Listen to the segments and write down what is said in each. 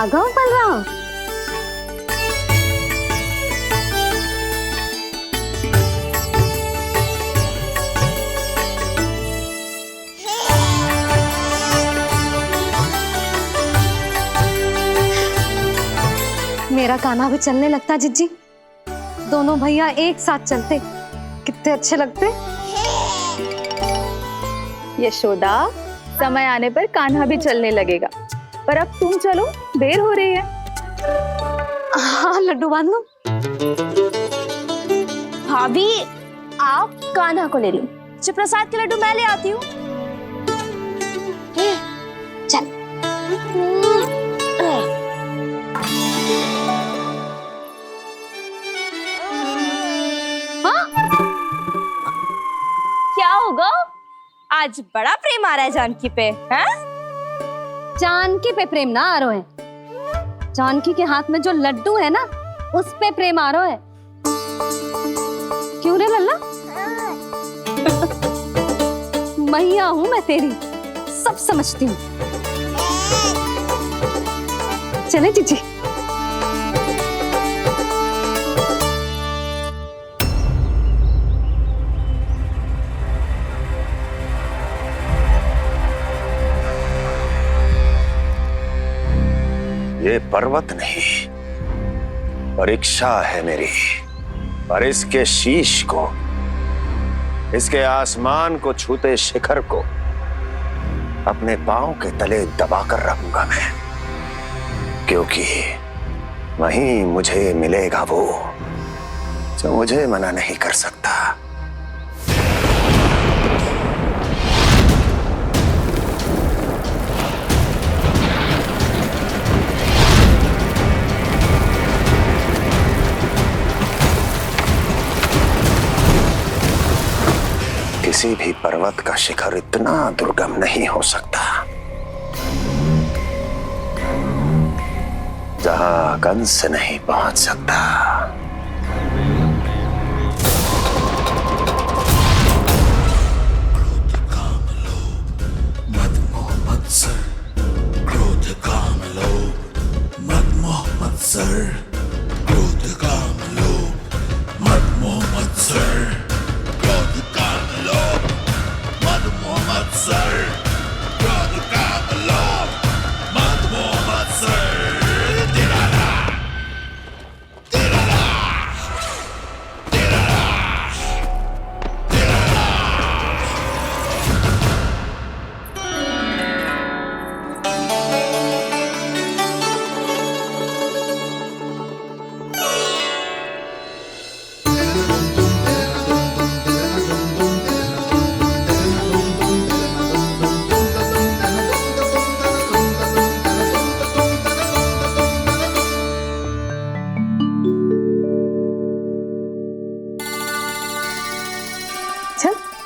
आ गओ बलराम। मेरा कान्हा भी चलने लगता जिज्जी। दोनों भैया एक साथ चलते कितने अच्छे लगते। यशोदा, समय आने पर कान्हा भी चलने लगेगा, पर अब तुम चलो, देर हो रही है। हाँ लड्डू बांध लो। भाभी आप कान्हा को ले लो, प्रसाद के लड्डू मैं ले आती हूँ। चल। क्या होगा? आज बड़ा प्रेम आ रहा है जानकी पे, हैं? जानकी पे प्रेम ना आ रहा है, जानकी के हाथ में जो लड्डू है ना उस पे प्रेम आ रहा है। क्यों रे लल्ला? मैया हूं मैं तेरी, सब समझती हूँ। चले जीजी। ये पर्वत नहीं, परीक्षा है मेरी, और इसके शीश को, इसके आसमान को छूते शिखर को अपने पांव के तले दबाकर रखूंगा मैं, क्योंकि वहीं मुझे मिलेगा वो जो मुझे मना नहीं कर सकता। किसी भी पर्वत का शिखर इतना दुर्गम नहीं हो सकता जहां कंस नहीं पहुंच सकता।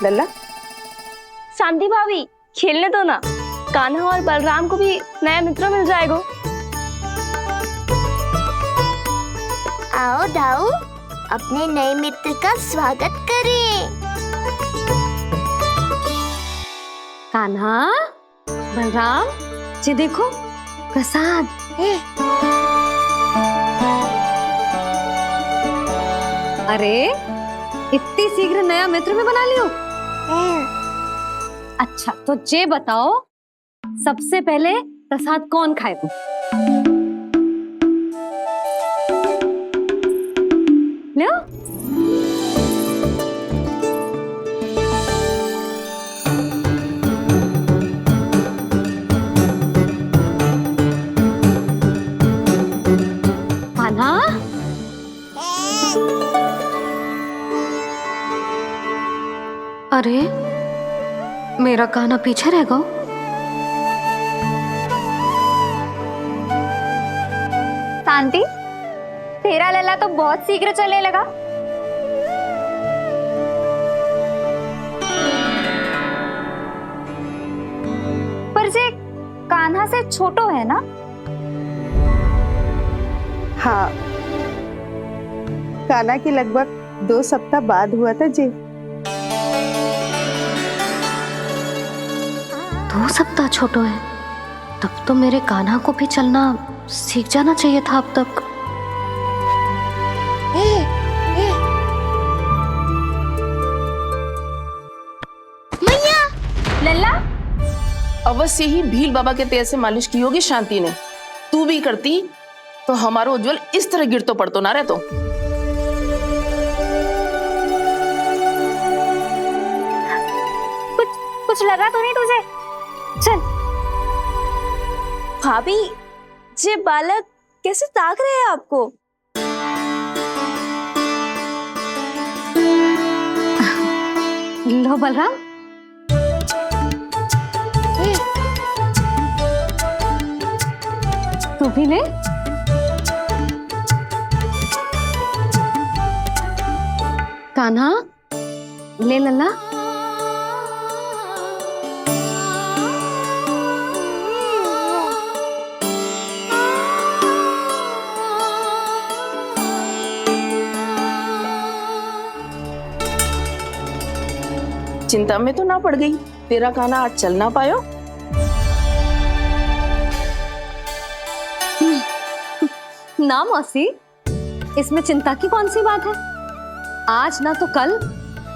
लल्ला, शांति भाभी खेलने दो ना, कान्हा और बलराम को भी नया मित्र मिल जाएगा। आओ दाऊ, अपने नए मित्र का स्वागत करें। कान्हा, बलराम, जी देखो प्रसाद। अरे इतनी शीघ्र नया मित्र भी बना लियो? अच्छा तो ये बताओ, सबसे पहले प्रसाद कौन खाएगा? लो। कान्हा, अरे मेरा कान्हा पीछे रह गया। शांति, तेरा लल्ला तो बहुत शीघ्र चलने लगा। पर जे कान्हा से छोटो है ना? हाँ, कान्हा की लगभग 2 सप्ताह बाद हुआ था जी। 2 सप्ताह छोटो है, तब तो मेरे कान्हा को भी चलना सीख जाना चाहिए था अब तक। लल्ला, अवश्य ही भील बाबा के तेल से मालिश की होगी शांति ने। तू भी करती तो हमारा उज्जवल इस तरह गिर तो पड़तो ना रहतो। कुछ लगा तो नहीं तुझे? चल। भाभी, ये बालक कैसे ताक रहे हैं आपको? लो बलराम, तू भी ले। कान्हा, ले लल्ला। चिंता में तो ना पड़ गई, तेरा कान्हा आज चल ना पायो। ना मौसी, इसमें चिंता की कौन सी बात है? आज ना तो कल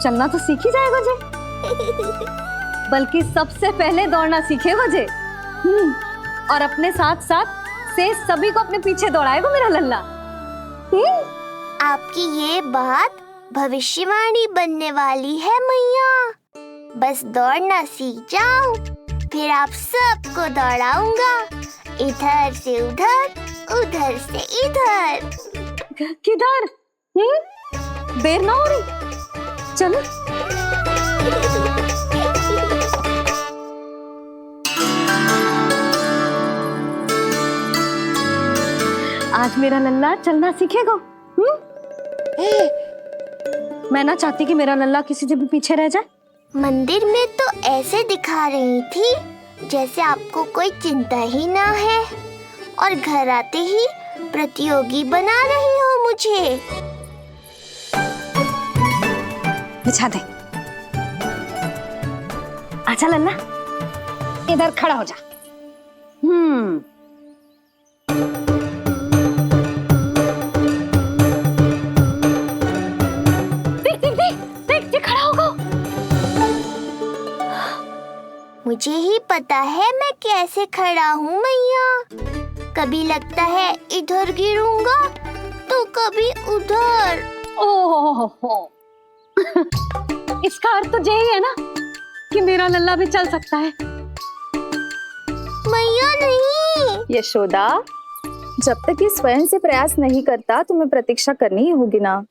चलना तो सीख ही जाएगा जे। बल्कि सबसे पहले दौड़ना सीखेगा जे। और अपने साथ साथ से सभी को अपने पीछे दौड़ाएगा मेरा लल्ला। आपकी ये बात भविष्यवाणी बनने वाली है मैया। बस दौड़ना सीख जाओ, फिर आप सबको दौड़ाऊंगा, इधर से उधर, उधर से इधर। किधर? देर ना हो रही, चलो। आज मेरा लल्ला चलना सीखेगा। मैं ना चाहती कि मेरा लल्ला किसी से भी पीछे रह जाए। मंदिर में तो ऐसे दिखा रही थी जैसे आपको कोई चिंता ही ना है, और घर आते ही प्रतियोगी बना रही हो मुझे। बिछा दे। आजा लल्ला, इधर खड़ा हो जा। देख खड़ा होगा। मुझे ही पता है मैं कैसे खड़ा हूँ मैया। कभी लगता है इधर गिरूंगा तो कभी उधर। ओह, इसका अर्थ तो यही है ना कि मेरा लल्ला भी चल सकता है। मैया नहीं। यशोदा, जब तक ये स्वयं से प्रयास नहीं करता तुम्हें प्रतीक्षा करनी ही होगी ना।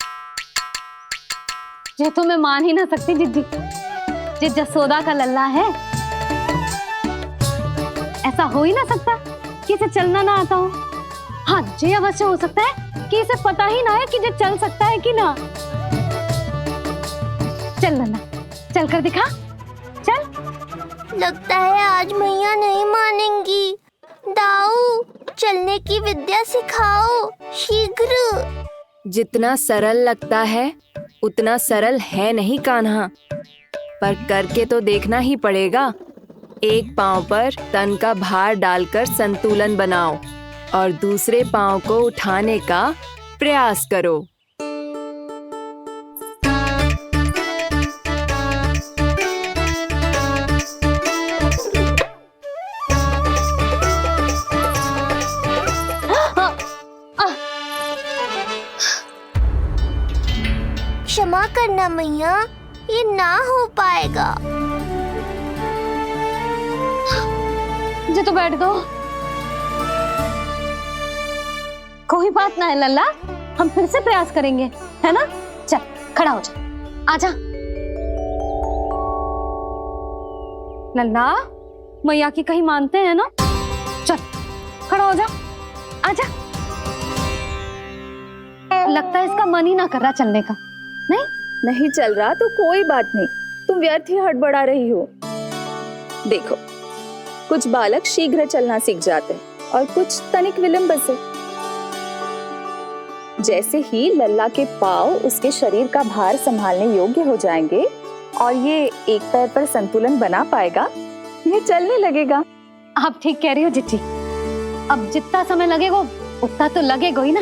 ये तो मैं मान ही ना सकती जिद्दी, जे जसोदा का लल्ला है। ऐसा हो ही ना सकता कि इसे चलना ना आता हो। हाँ, ये अवश्य हो सकता है कि इसे पता ही ना है कि ये चल सकता है कि ना। चल लल्ला, चल कर दिखा, चल। लगता है आज मैया नहीं मानेंगी। दाऊ, चलने की विद्या सिखाओ शीघ्र। जितना सरल लगता है उतना सरल है नहीं कान्हा, पर करके तो देखना ही पड़ेगा। एक पांव पर तन का भार डालकर संतुलन बनाओ और दूसरे पांव को उठाने का प्रयास करो। क्षमा करना मैया, ये ना हो पाएगा। जे तो बैठ गो। कोई बात ना है लल्ला, हम फिर से प्रयास करेंगे, है ना? चल खड़ा हो जा, आजा। लल्ला, मैया की कहीं मानते हैं ना? चल खड़ा हो जा, आजा। लगता है इसका मन ही ना कर रहा चलने का। नहीं चल रहा तो कोई बात नहीं, तुम व्यर्थ ही हड़बड़ा रही हो। देखो, कुछ बालक शीघ्र चलना सीख जाते हैं और कुछ तनिक विलंब से। जैसे ही लल्ला के पांव उसके शरीर का भार संभालने योग्य हो जाएंगे और ये एक पैर पर संतुलन बना पाएगा, ये चलने लगेगा। आप ठीक कह रही हो जिट्टी। अब जितना समय लगेगा उतना तो लगेगा ही ना।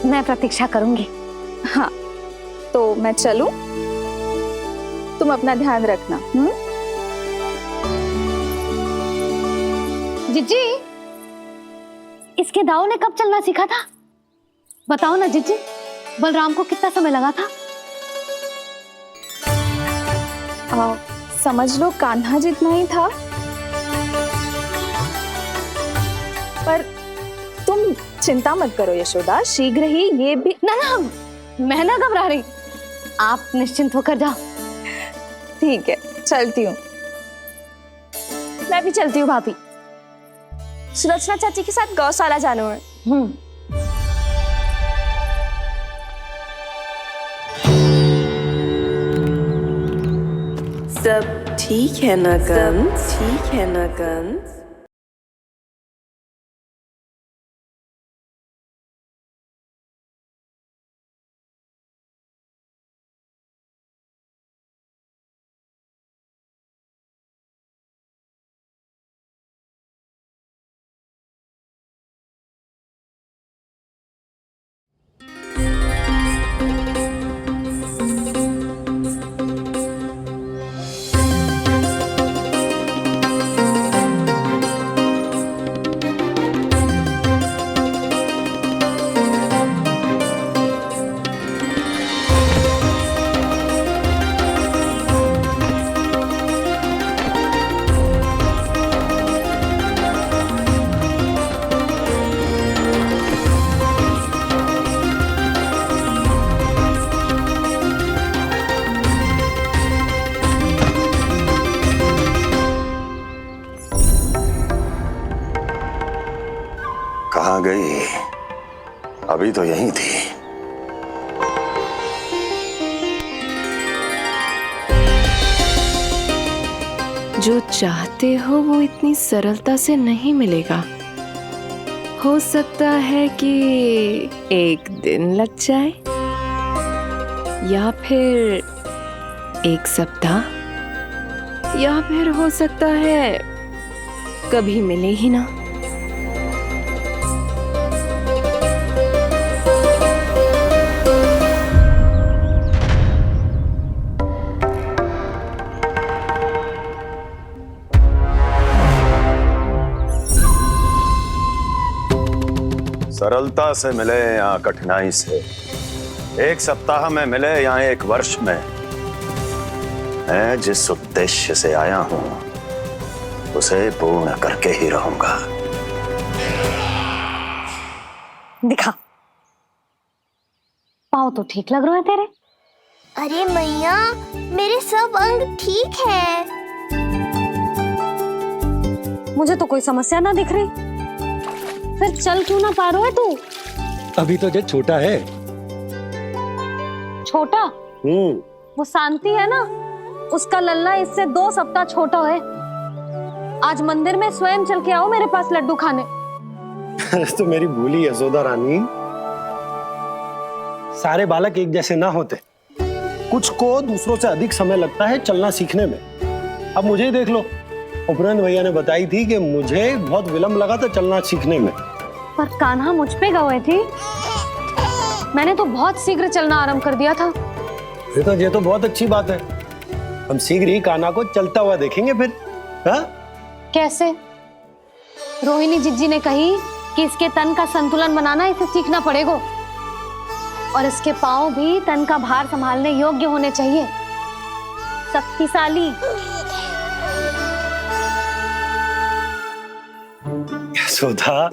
मैं प्रतीक्षा करूंगी। हाँ, तो मैं चलूं? तुम अपना ध्यान रखना। जिज्जी, इसके दाऊ ने कब चलना सीखा था? बताओ ना जिज्जी, बलराम को कितना समय लगा था? समझ लो कान्हा जितना ही था। पर तुम चिंता मत करो यशोदा, शीघ्र ही ये भी। ना ना, मैं ना घबरा रही, आप निश्चिंत होकर जाओ। ठीक है, चलती हूँ। मैं भी चलती हूँ भाभी, सुलोचना चाची के साथ गौशाला जाना है। सब ठीक है ना कंस? ठीक है ना कंस? कहाँ गई? अभी तो यहीं थी। जो चाहते हो वो इतनी सरलता से नहीं मिलेगा। हो सकता है कि एक दिन लग जाए या फिर एक सप्ताह, या फिर हो सकता है कभी मिले ही ना। सरलता से मिले या कठिनाई से, एक सप्ताह में मिले या एक वर्ष में, मैं जिस उद्देश्य से आया हूं उसे पूर्ण करके ही रहूंगा। दिखा, पाँव तो ठीक लग रहे हैं तेरे। अरे मैया, मेरे सब अंग ठीक है। मुझे तो कोई समस्या ना दिख रही, फिर चल क्यों ना पा रहा है तू? अभी तो जो छोटा है। छोटा? वो शांति है ना, उसका लल्ला इससे 2 सप्ताह छोटा है। आज मंदिर में स्वयं चल के आओ मेरे पास लड्डू खाने। तो मेरी भूली यशोदा रानी, सारे बालक एक जैसे ना होते, कुछ को दूसरों से अधिक समय लगता है चलना सीखने में। अब मुझे ही देख लो, उपरांत भैया ने बताई थी कि मुझे बहुत विलंब लगा था चलना सीखने में। पर कान्हा मुझ पे गए थी, मैंने तो बहुत शीघ्र चलना आरंभ कर दिया था। ये तो बहुत अच्छी बात है। हम शीघ्र ही कान्हा को चलता हुआ देखेंगे फिर। हाँ? कैसे? रोहिणी जिज्जी ने कही कि इसके तन का संतुलन बनाना इसे सीखना पड़ेगा, और इसके पांव भी तन का भार संभालने योग्य होने चाहिए, शक्तिशाली। यशोदा,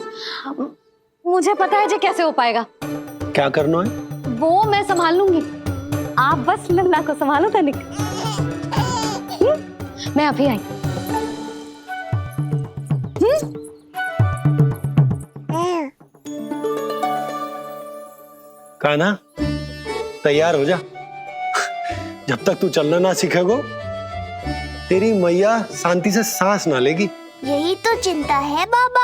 मुझे पता है जी कैसे हो पाएगा। क्या करना है? वो मैं संभाल लूंगी, आप बस लल्ला को संभालो तनिक। मैं अभी आई। कान्हा, तैयार हो जा। जब तक तू चलना ना सीखेगो, तेरी मैया शांति से सांस ना लेगी। यही तो चिंता है बाबा।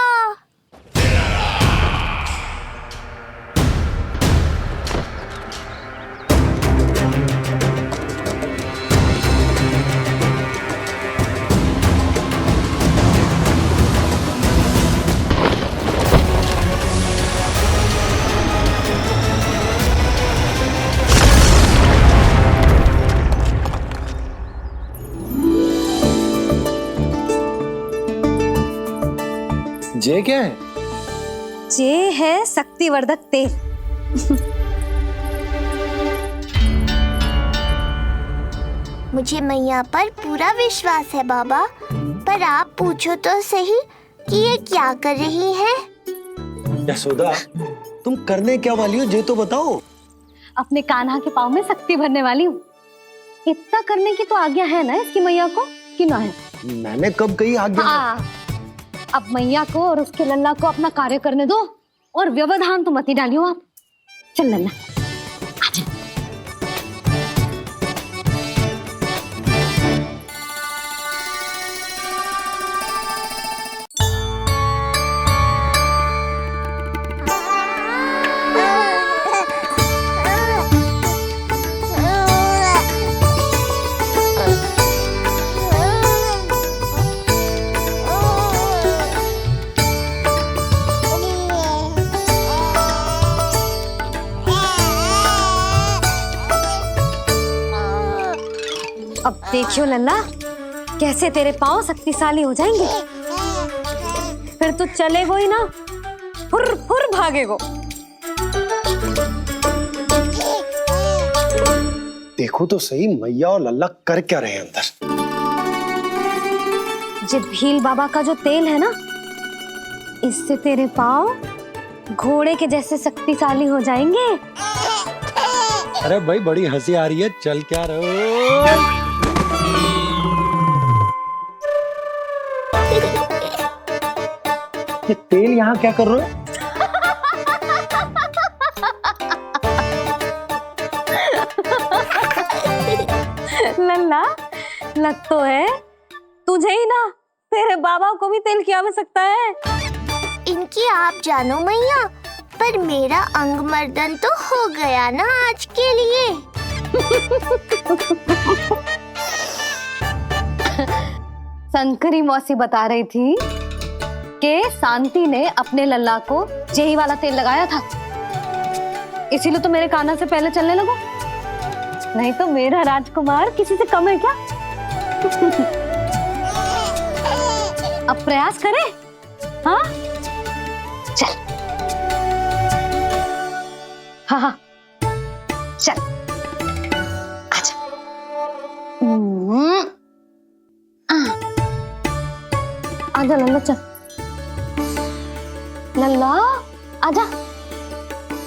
जे क्या है? जे है शक्तिवर्धक तेल। मुझे मैया पर पूरा विश्वास है बाबा, पर आप पूछो तो सही कि ये क्या कर रही है। यशोदा, तुम करने क्या वाली हो ये तो बताओ। अपने कान्हा के पाँव में शक्ति भरने वाली हूँ। इतना करने की तो आज्ञा है ना इसकी मैया को, कि ना है? मैंने कब कही आज्ञा? हाँ, अब मैया को और उसके लल्ला को अपना कार्य करने दो और व्यवधान तो मत ही डालियो आप। चल लल्ला, आजा। अब देखियो लल्ला, कैसे तेरे पाँव शक्तिशाली हो जाएंगे। फिर तो चलेगो ही ना, फुर फुर भागेगो। देखो तो सही मैया और लल्ला कर क्या रहे हैं अंदर। ये भील बाबा का जो तेल है ना, इससे तेरे पाँव घोड़े के जैसे शक्तिशाली हो जाएंगे। अरे भाई बड़ी हंसी आ रही है, चल क्या रहो। ये तेल यहाँ क्या कर रहे हो? लल्ला, लग तो है तुझे ही ना, तेरे बाबा को भी तेल की आवश्यकता है। इनकी आप जानो मैया, पर मेरा अंग मर्दन तो हो गया ना आज के लिए। शंकरी मौसी बता रही थी कि शांति ने अपने लल्ला को यही वाला तेल लगाया था, इसीलिए तो मेरे कान्हा से पहले चलने लगो। नहीं तो मेरा राजकुमार किसी से कम है क्या? अब प्रयास करें? हाँ, चल। हाँ हाँ, चल, आजा। आजा लल्ला, चल लल्ला, आजा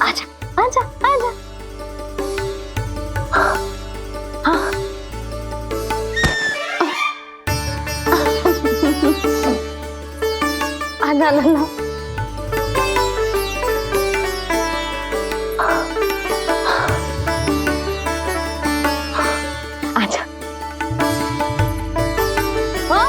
आजा आजा आजा। हाँ। आजा लल्ला। आजा। हाँ।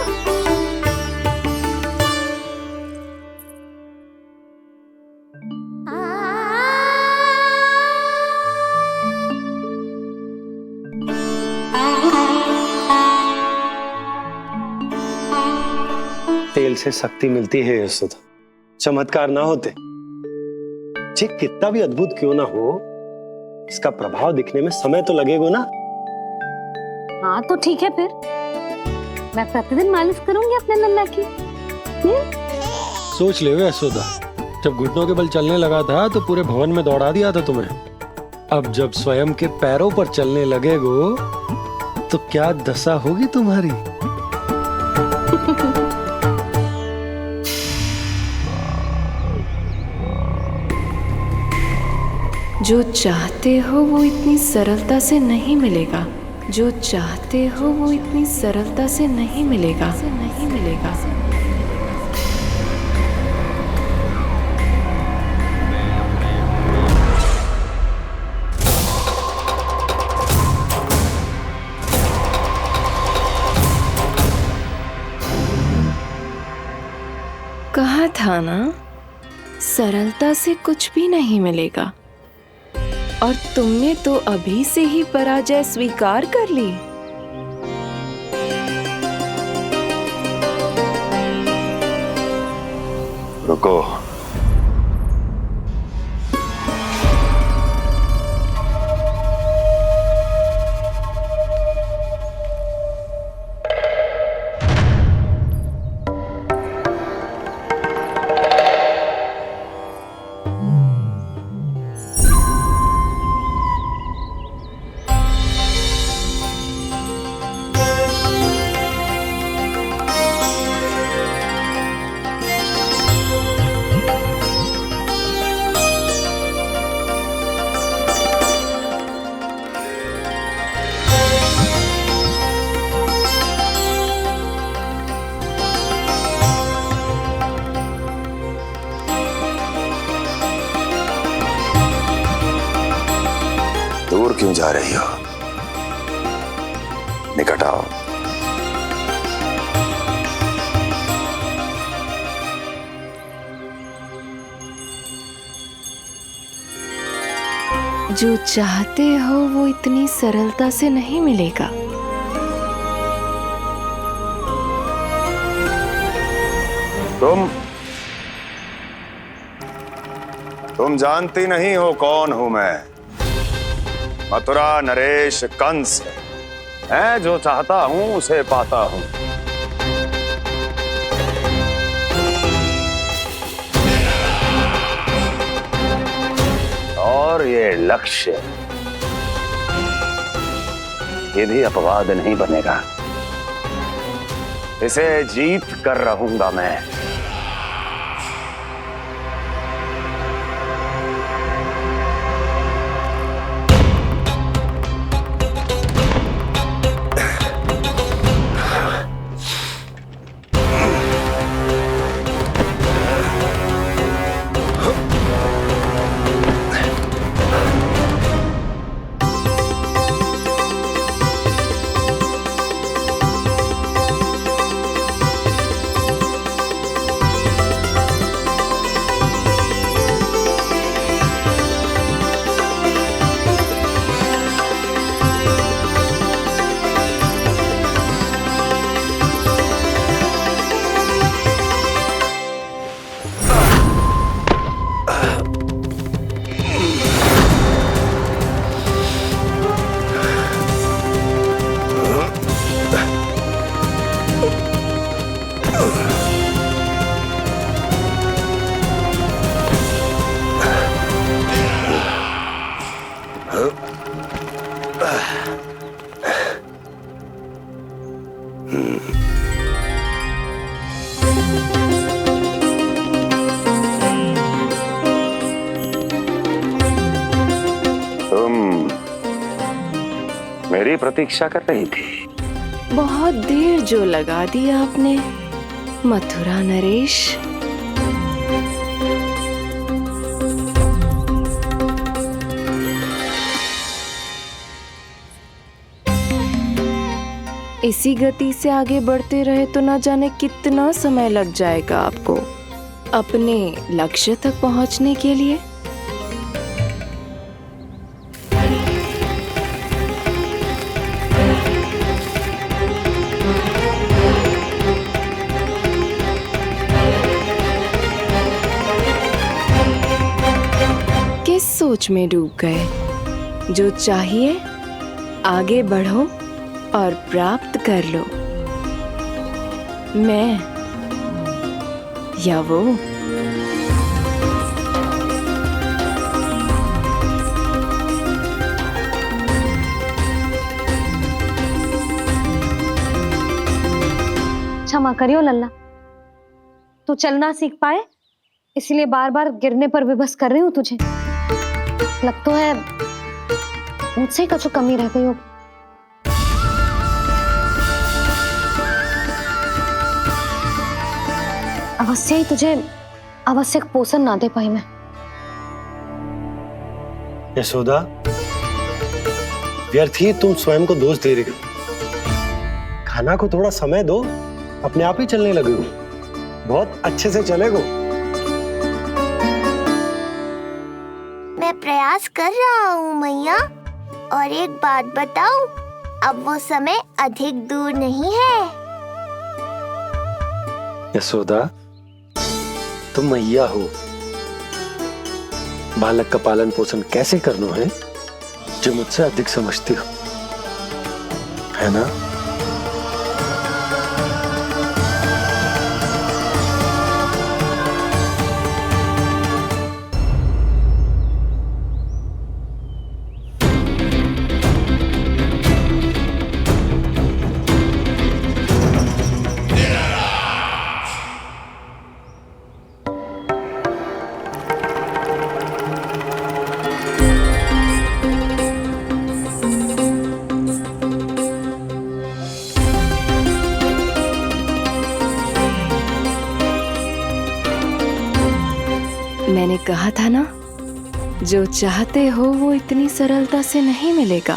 तेल से शक्ति मिलती है यशोदा, चमत्कार ना होते। जी कितना भी अद्भुत क्यों ना हो, इसका प्रभाव दिखने में समय तो लगेगा ना। हाँ तो ठीक है, फिर मैं प्रतिदिन मालिश करूंगी अपने लल्ला की। सोच ले यशोदा, जब घुटनों के बल चलने लगा था तो पूरे भवन में दौड़ा दिया था तुम्हें। अब जब स्वयं के पैरों पर चलने लगेगो तो क्या दशा होगी तुम्हारी। जो चाहते हो वो इतनी सरलता से नहीं मिलेगा, जो चाहते हो वो इतनी सरलता से नहीं मिलेगा, नहीं मिलेगा। कहा था ना, सरलता से कुछ भी नहीं मिलेगा। और तुमने तो अभी से ही पराजय स्वीकार कर ली। रुको, क्यों जा रही हो? निकट आओ। जो चाहते हो वो इतनी सरलता से नहीं मिलेगा। तुम जानती नहीं हो कौन हूं मैं। मथुरा नरेश कंस है, जो चाहता हूं उसे पाता हूं। और ये लक्ष्य, ये भी अपवाद नहीं बनेगा। इसे जीत कर रहूंगा मैं। मेरी प्रतीक्षा कर रही थी। बहुत देर जो लगा दी आपने मथुरा नरेश। इसी गति से आगे बढ़ते रहे तो ना जाने कितना समय लग जाएगा आपको अपने लक्ष्य तक पहुंचने के लिए। किस सोच में डूब गए? जो चाहिए आगे बढ़ो और प्राप्त कर लो। मैं या वो? क्षमा करियो लल्ला, तू चलना सीख पाए इसलिए बार बार गिरने पर विवश कर रही हूँ तुझे। लगता है मुझसे कुछ कमी रह गई हो। अवश्य ही तुझे आवश्यक पोषण ना दे पाई मैं। यशोदा, व्यर्थ ही तुम स्वयं को दोष दे रही हो। खाना को थोड़ा समय दो, अपने आप ही चलने लगेगो। बहुत अच्छे से चलेगो। मैं प्रयास कर रहा हूँ मैया। और एक बात बताऊं, अब वो समय अधिक दूर नहीं है। यशोदा, तुम मैया हो। बालक का पालन पोषण कैसे करना है जो मुझसे अधिक समझती हो, है ना? मैंने कहा था ना, जो चाहते हो वो इतनी सरलता से नहीं मिलेगा।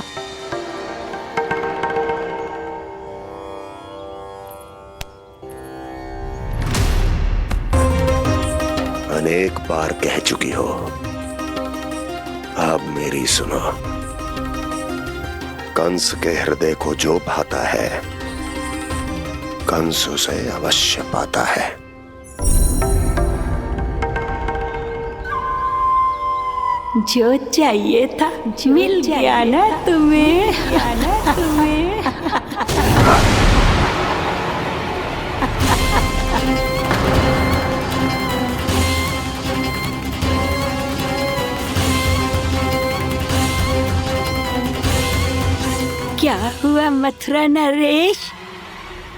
अनेक बार कह चुकी हो, अब मेरी सुनो। कंस के हृदय को जो भाता है, कंस उसे अवश्य पाता है। जो चाहिए था मिल गया ना तुम्हें। क्या हुआ मथुरा नरेश,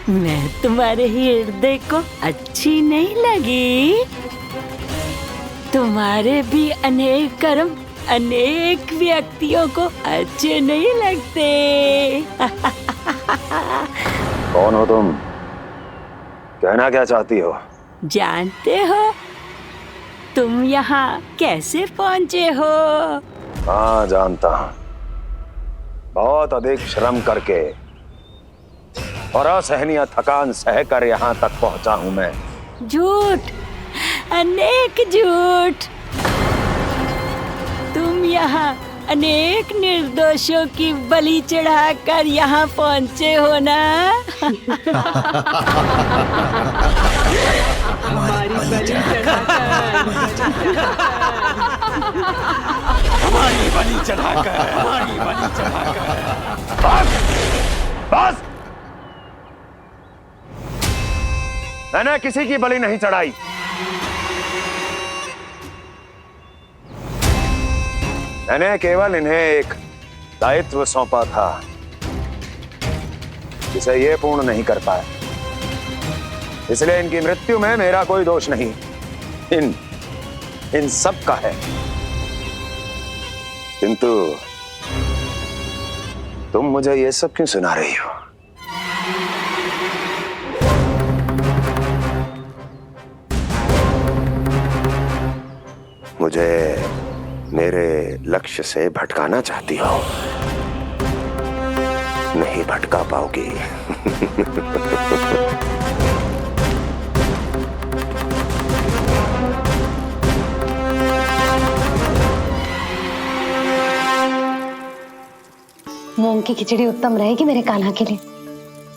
मैं तुम्हारे हृदय को अच्छी नहीं लगी? तुम्हारे भी अनेक कर्म अनेक व्यक्तियों को अच्छे नहीं लगते। कौन हो तुम? कहना क्या चाहती हो? जानते हो तुम यहाँ कैसे पहुँचे हो? हाँ जानता हूँ। बहुत अधिक श्रम करके और असहनीय थकान सहकर यहाँ तक पहुँचा हूँ मैं। झूठ, अनेक झूठ। तुम यहाँ अनेक निर्दोषों की बलि चढ़ाकर यहाँ पहुँचे हो ना? हमारी बलि चढ़ाकर बस! मैंने किसी की बलि नहीं चढ़ाई। मैंने केवल इन्हें एक दायित्व सौंपा था जिसे ये पूर्ण नहीं कर पाए, इसलिए इनकी मृत्यु में मेरा कोई दोष नहीं, इन सब का है। किंतु तुम मुझे ये सब क्यों सुना रही हो? मुझे मेरे लक्ष्य से भटकाना चाहती हो? नहीं भटका पाओगी। मूंग की खिचड़ी उत्तम रहेगी मेरे कान्हा के लिए।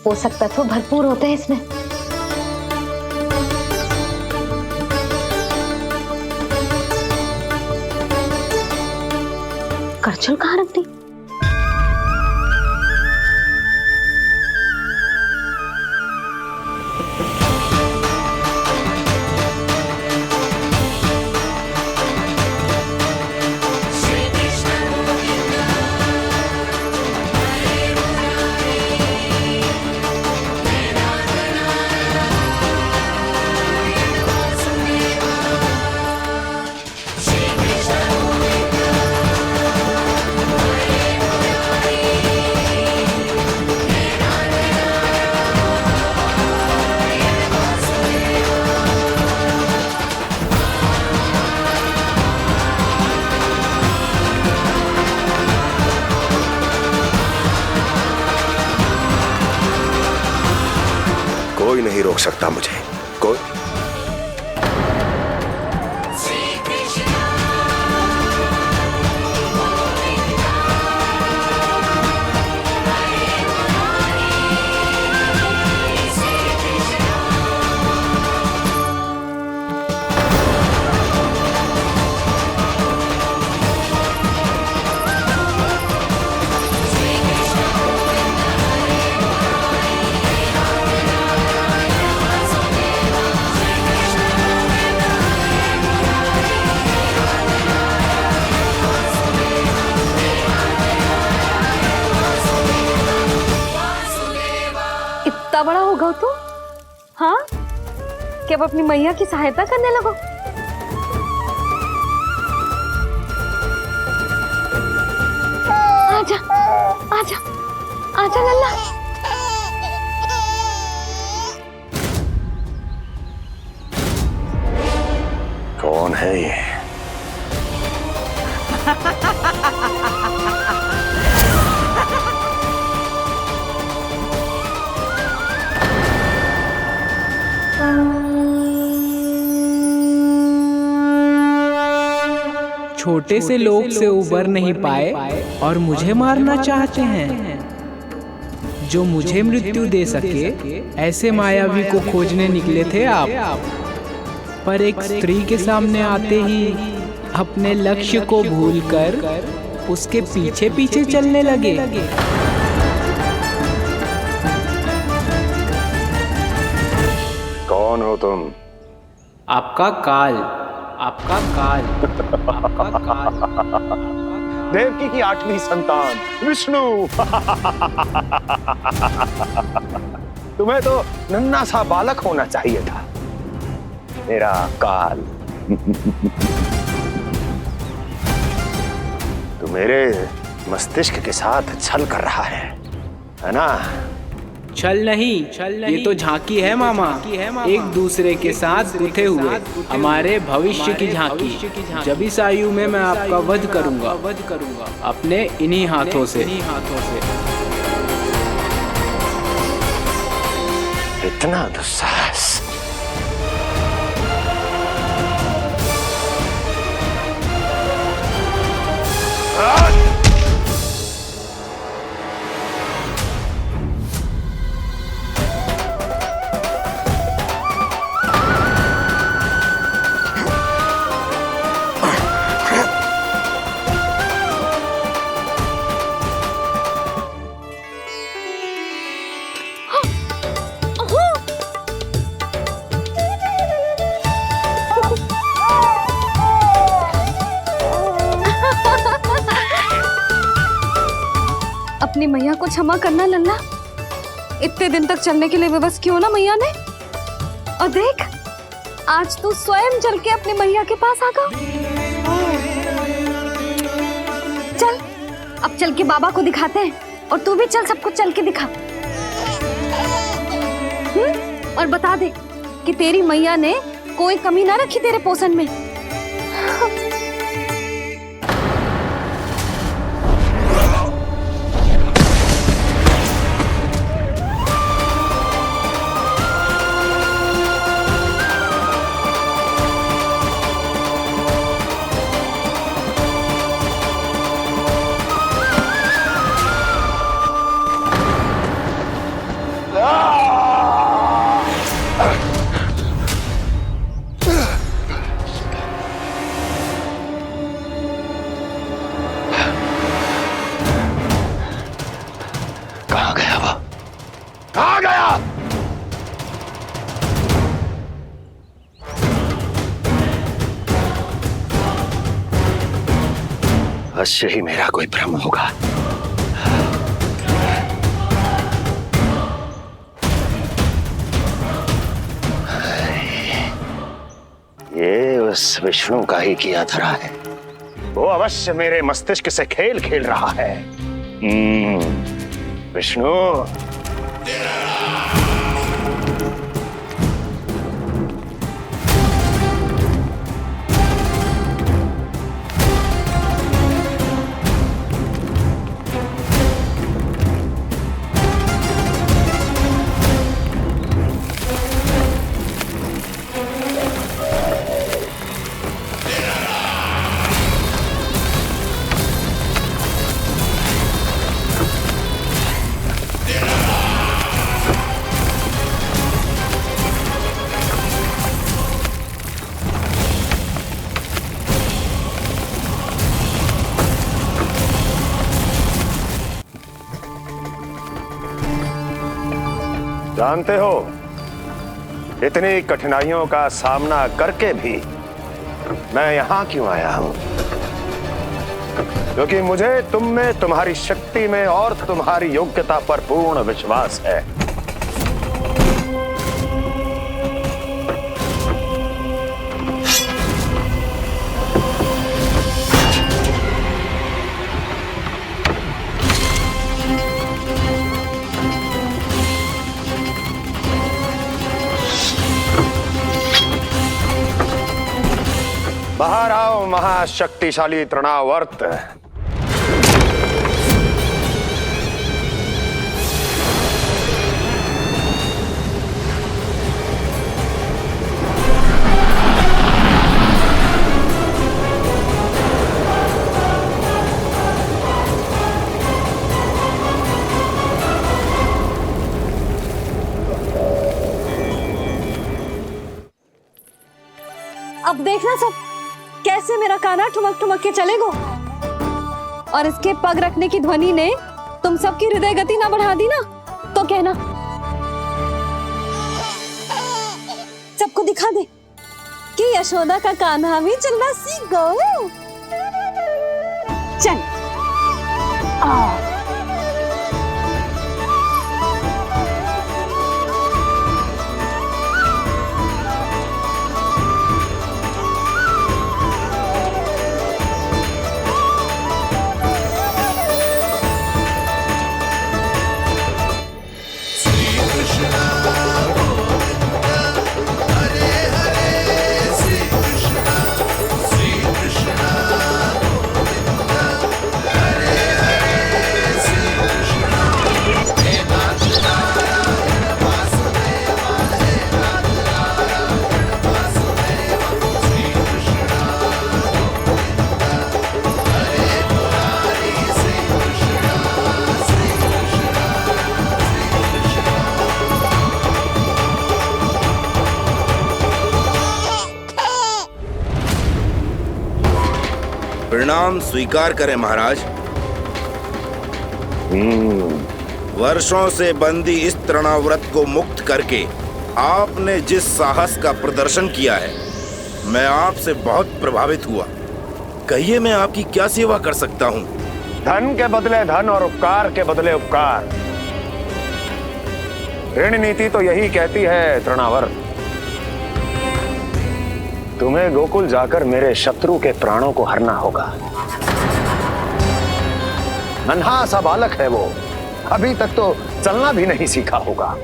पोषक तत्व भरपूर होते हैं इसमें। करछुल कहाँ रख दी? कोई नहीं रोक सकता मुझे, कोई। इतना बड़ा हो गया तू? हाँ, कि अब अपनी मैया की सहायता करने लगो। आजा, आजा, आजा लल्ला। कौन है ये? छोटे से लोग से उबर नहीं पाए और मुझे मारना चाहते हैं। जो मुझे मृत्यु दे सके ऐसे मायावी को खोजने निकले थे आप, पर एक स्त्री के सामने आते ही अपने लक्ष्य को भूलकर उसके पीछे पीछे चलने लगे। कौन हो तुम? आपका काल, आपका काल, आपका काल। देवकी की 8वीं संतान विष्णु। तुम्हें तो नन्हा सा बालक होना चाहिए था, मेरा काल। तू मेरे मस्तिष्क के साथ छल कर रहा है ना? छल नहीं, ये तो झांकी है मामा। एक दूसरे के साथ गुथे हुए हमारे भविष्य की झांकी। जब इस आयु में मैं आपका वध करूंगा अपने इन्हीं हाथों से। इतना दुस्साहस! अपनी मैया को क्षमा करना लल्ला। इतने दिन तक चलने के लिए विवश क्यों ना मैया ने। और देख, आज तू स्वयं चल के अपनी मैया के पास आ गया। चल, अब चल के बाबा को दिखाते हैं। और तू भी चल, सबको चल के दिखा। और बता दे कि तेरी मैया ने कोई कमी ना रखी तेरे पोषण में। कहाँ गया वो? कहाँ गया? अवश्य ही मेरा कोई भ्रम होगा। ये उस विष्णु का ही किया धरा है। वो अवश्य मेरे मस्तिष्क से खेल खेल रहा है। विष्णु, जानते हो, इतनी कठिनाइयों का सामना करके भी मैं यहां क्यों आया हूं? क्योंकि मुझे तुम में, तुम्हारी शक्ति में और तुम्हारी योग्यता पर पूर्ण विश्वास है। बाहर आओ महाशक्तिशाली तृणावर्त। अब देखना सब कैसे मेरा कान्हा ठुमक ठुमक के चलेगो। और इसके पग रखने की ध्वनि ने तुम सबकी हृदय गति ना बढ़ा दी ना तो कहना। सबको दिखा दे कि यशोदा का कान्हा भी चलना सीख गो। चल प्रणाम स्वीकार करें महाराज। वर्षों से बंदी इस तृणाव्रत को मुक्त करके आपने जिस साहस का प्रदर्शन किया है, मैं आपसे बहुत प्रभावित हुआ। कहिए मैं आपकी क्या सेवा कर सकता हूँ? धन के बदले धन और उपकार के बदले उपकार, ऋण नीति तो यही कहती है तृणावर्त। तुम्हें गोकुल जाकर मेरे शत्रु के प्राणों को हरना होगा। नन्हा सा बालक है वो, अभी तक तो चलना भी नहीं सीखा होगा।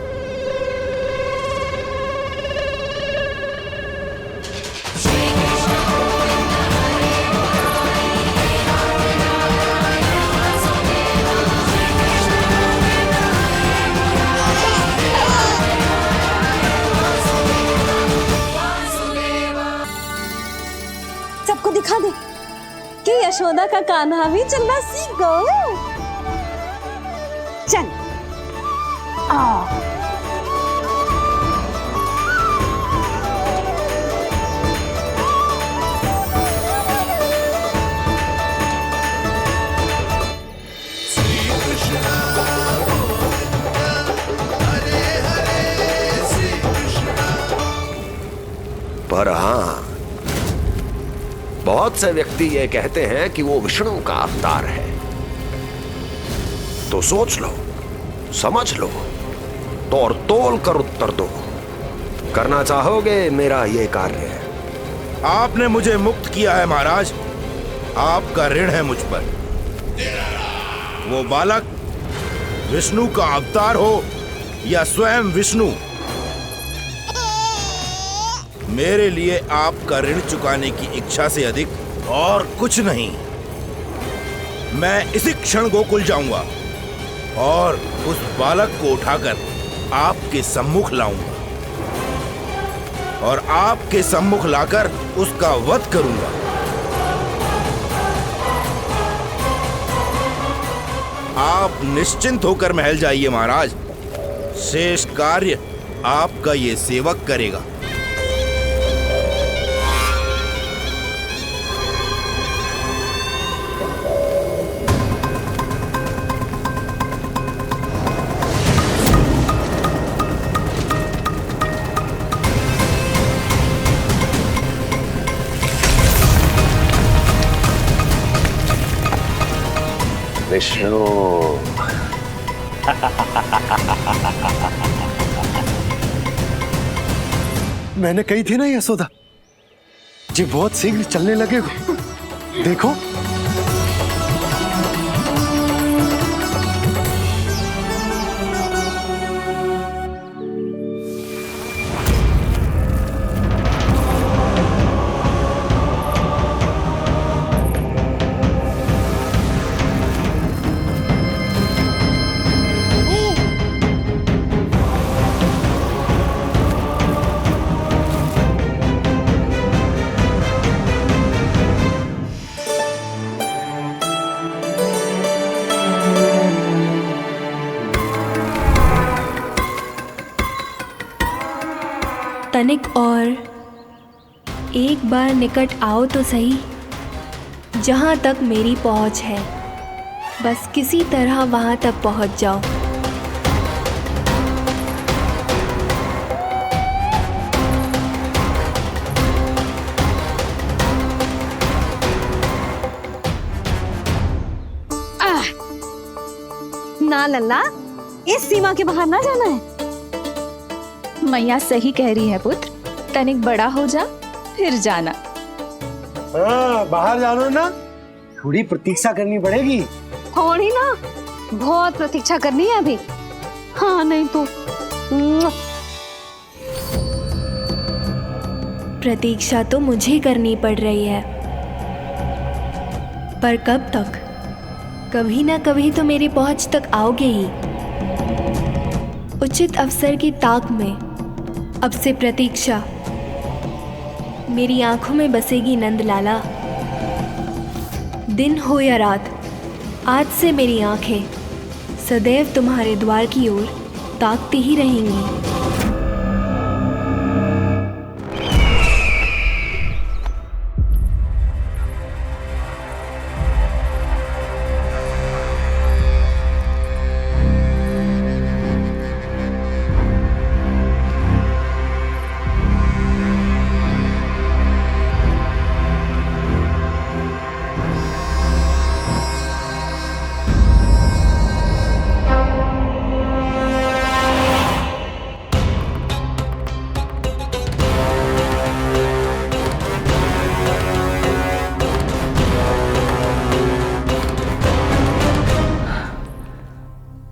सबको दिखा दे कि यशोदा का कान्हा भी चलना सीख गो। चल पर हाँ, बहुत से व्यक्ति ये कहते हैं कि वो विष्णु का अवतार है। तो सोच लो, समझ लो, तोड़ तोल कर उत्तर दो। करना चाहोगे मेरा ये कार्य? आपने मुझे मुक्त किया है महाराज, आपका ऋण है मुझ पर। वो बालक विष्णु का अवतार हो या स्वयं विष्णु, मेरे लिए आपका ऋण चुकाने की इच्छा से अधिक और कुछ नहीं। मैं इसी क्षण गोकुल जाऊंगा और उस बालक को उठाकर आपके सम्मुख लाऊंगा और आपके सम्मुख लाकर उसका वध करूंगा। आप निश्चिंत होकर महल जाइए महाराज, शेष कार्य आपका ये सेवक करेगा। विष्णु मैंने कही थी ना यशोदा जी, बहुत शीघ्र चलने लगे। देखो तनिक और एक बार निकट आओ तो सही, जहाँ तक मेरी पहुँच है। बस किसी तरह वहाँ तक पहुँच जाओ। ना लल्ला, इस सीमा के बाहर ना जाना है। मैया सही कह रही है पुत्र, तनिक बड़ा हो जा फिर जाना। हाँ, बाहर जाना ना, थोड़ी प्रतीक्षा करनी पड़ेगी। थोड़ी ना, बहुत प्रतीक्षा करनी है अभी। हाँ नहीं तो प्रतीक्षा तो मुझे करनी पड़ रही है, पर कब तक? कभी ना कभी तो मेरी पहुंच तक आओगे ही। उचित अवसर की ताक में अब से प्रतीक्षा। मेरी आंखों में बसेगी नंदलाला। दिन हो या रात, आज से मेरी आंखें सदैव तुम्हारे द्वार की ओर ताकती ही रहेंगी।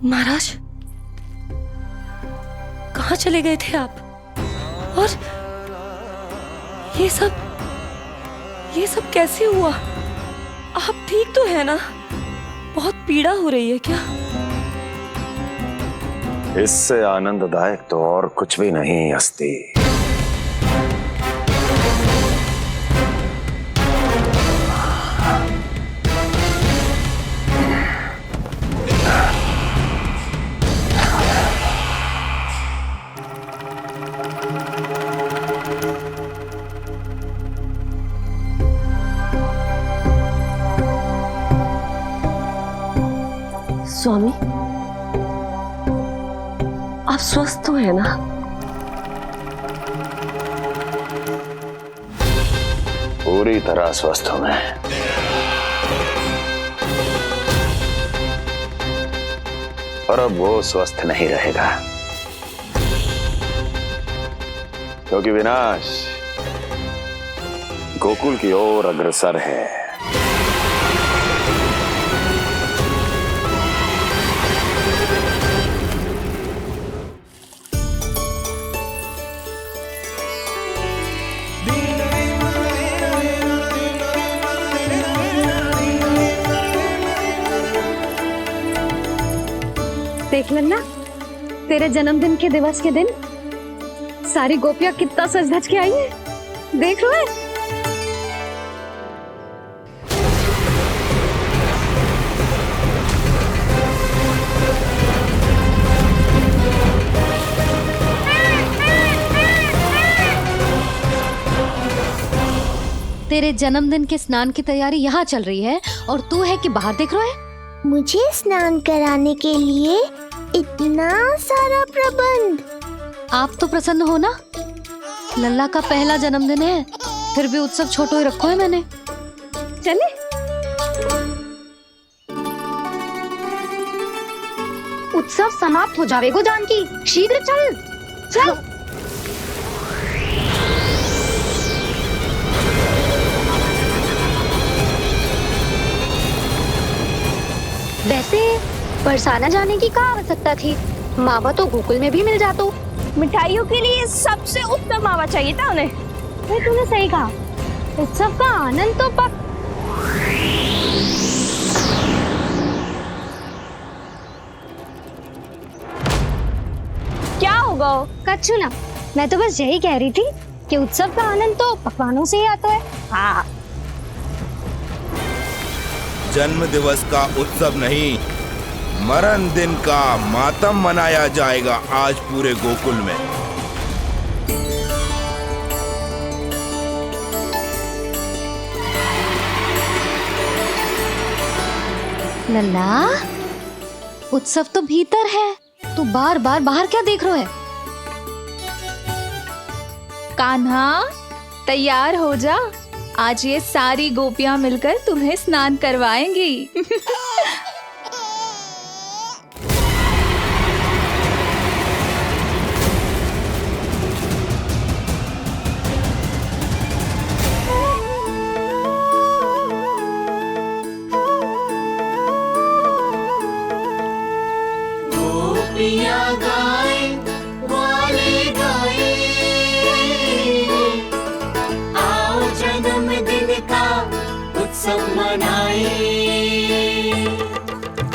महाराज, कहाँ चले गए थे आप? और ये सब कैसे हुआ? आप ठीक तो है ना? बहुत पीड़ा हो रही है क्या? इससे आनंददायक तो और कुछ भी नहीं अस्ति। स्वामी, आप स्वस्थ तो है ना? पूरी तरह स्वस्थ हूं मैं। और अब वो स्वस्थ नहीं रहेगा, क्योंकि विनाश गोकुल की ओर अग्रसर है। देख लेना, तेरे जन्मदिन के दिवस के दिन सारी गोपियां कितना सज धज के आई हैं। देख रहे हैं? तेरे जन्मदिन के स्नान की तैयारी यहाँ चल रही है और तू है कि बाहर देख रहा है? मुझे स्नान कराने के लिए इतना सारा प्रबंध। आप तो प्रसन्न हो ना? लल्ला का पहला जन्मदिन है, फिर भी उत्सव छोटो ही रखो है मैंने। चले? उत्सव समाप्त हो जाएगा जानकी, शीघ्र चल चल। वैसे बरसाना जाने की क्या आवश्यकता थी? मावा तो गोकुल में भी मिल जातो। मिठाइयों के लिए सबसे उत्तम मावा चाहिए था उन्हें। भाई तूने सही कहा, उत्सव का आनंद तो क्या होगा? कच्छू ना, मैं तो बस यही कह रही थी कि उत्सव का आनंद तो पकवानों से ही आता है। हाँ, जन्म दिवस का उत्सव नहीं, मरण दिन का मातम मनाया जाएगा आज पूरे गोकुल में। लल्ला, उत्सव तो भीतर है, तू बार बार बाहर क्या देख रहा है? कान्हा, तैयार हो जा, आज ये सारी गोपियां मिलकर तुम्हें स्नान करवाएंगी।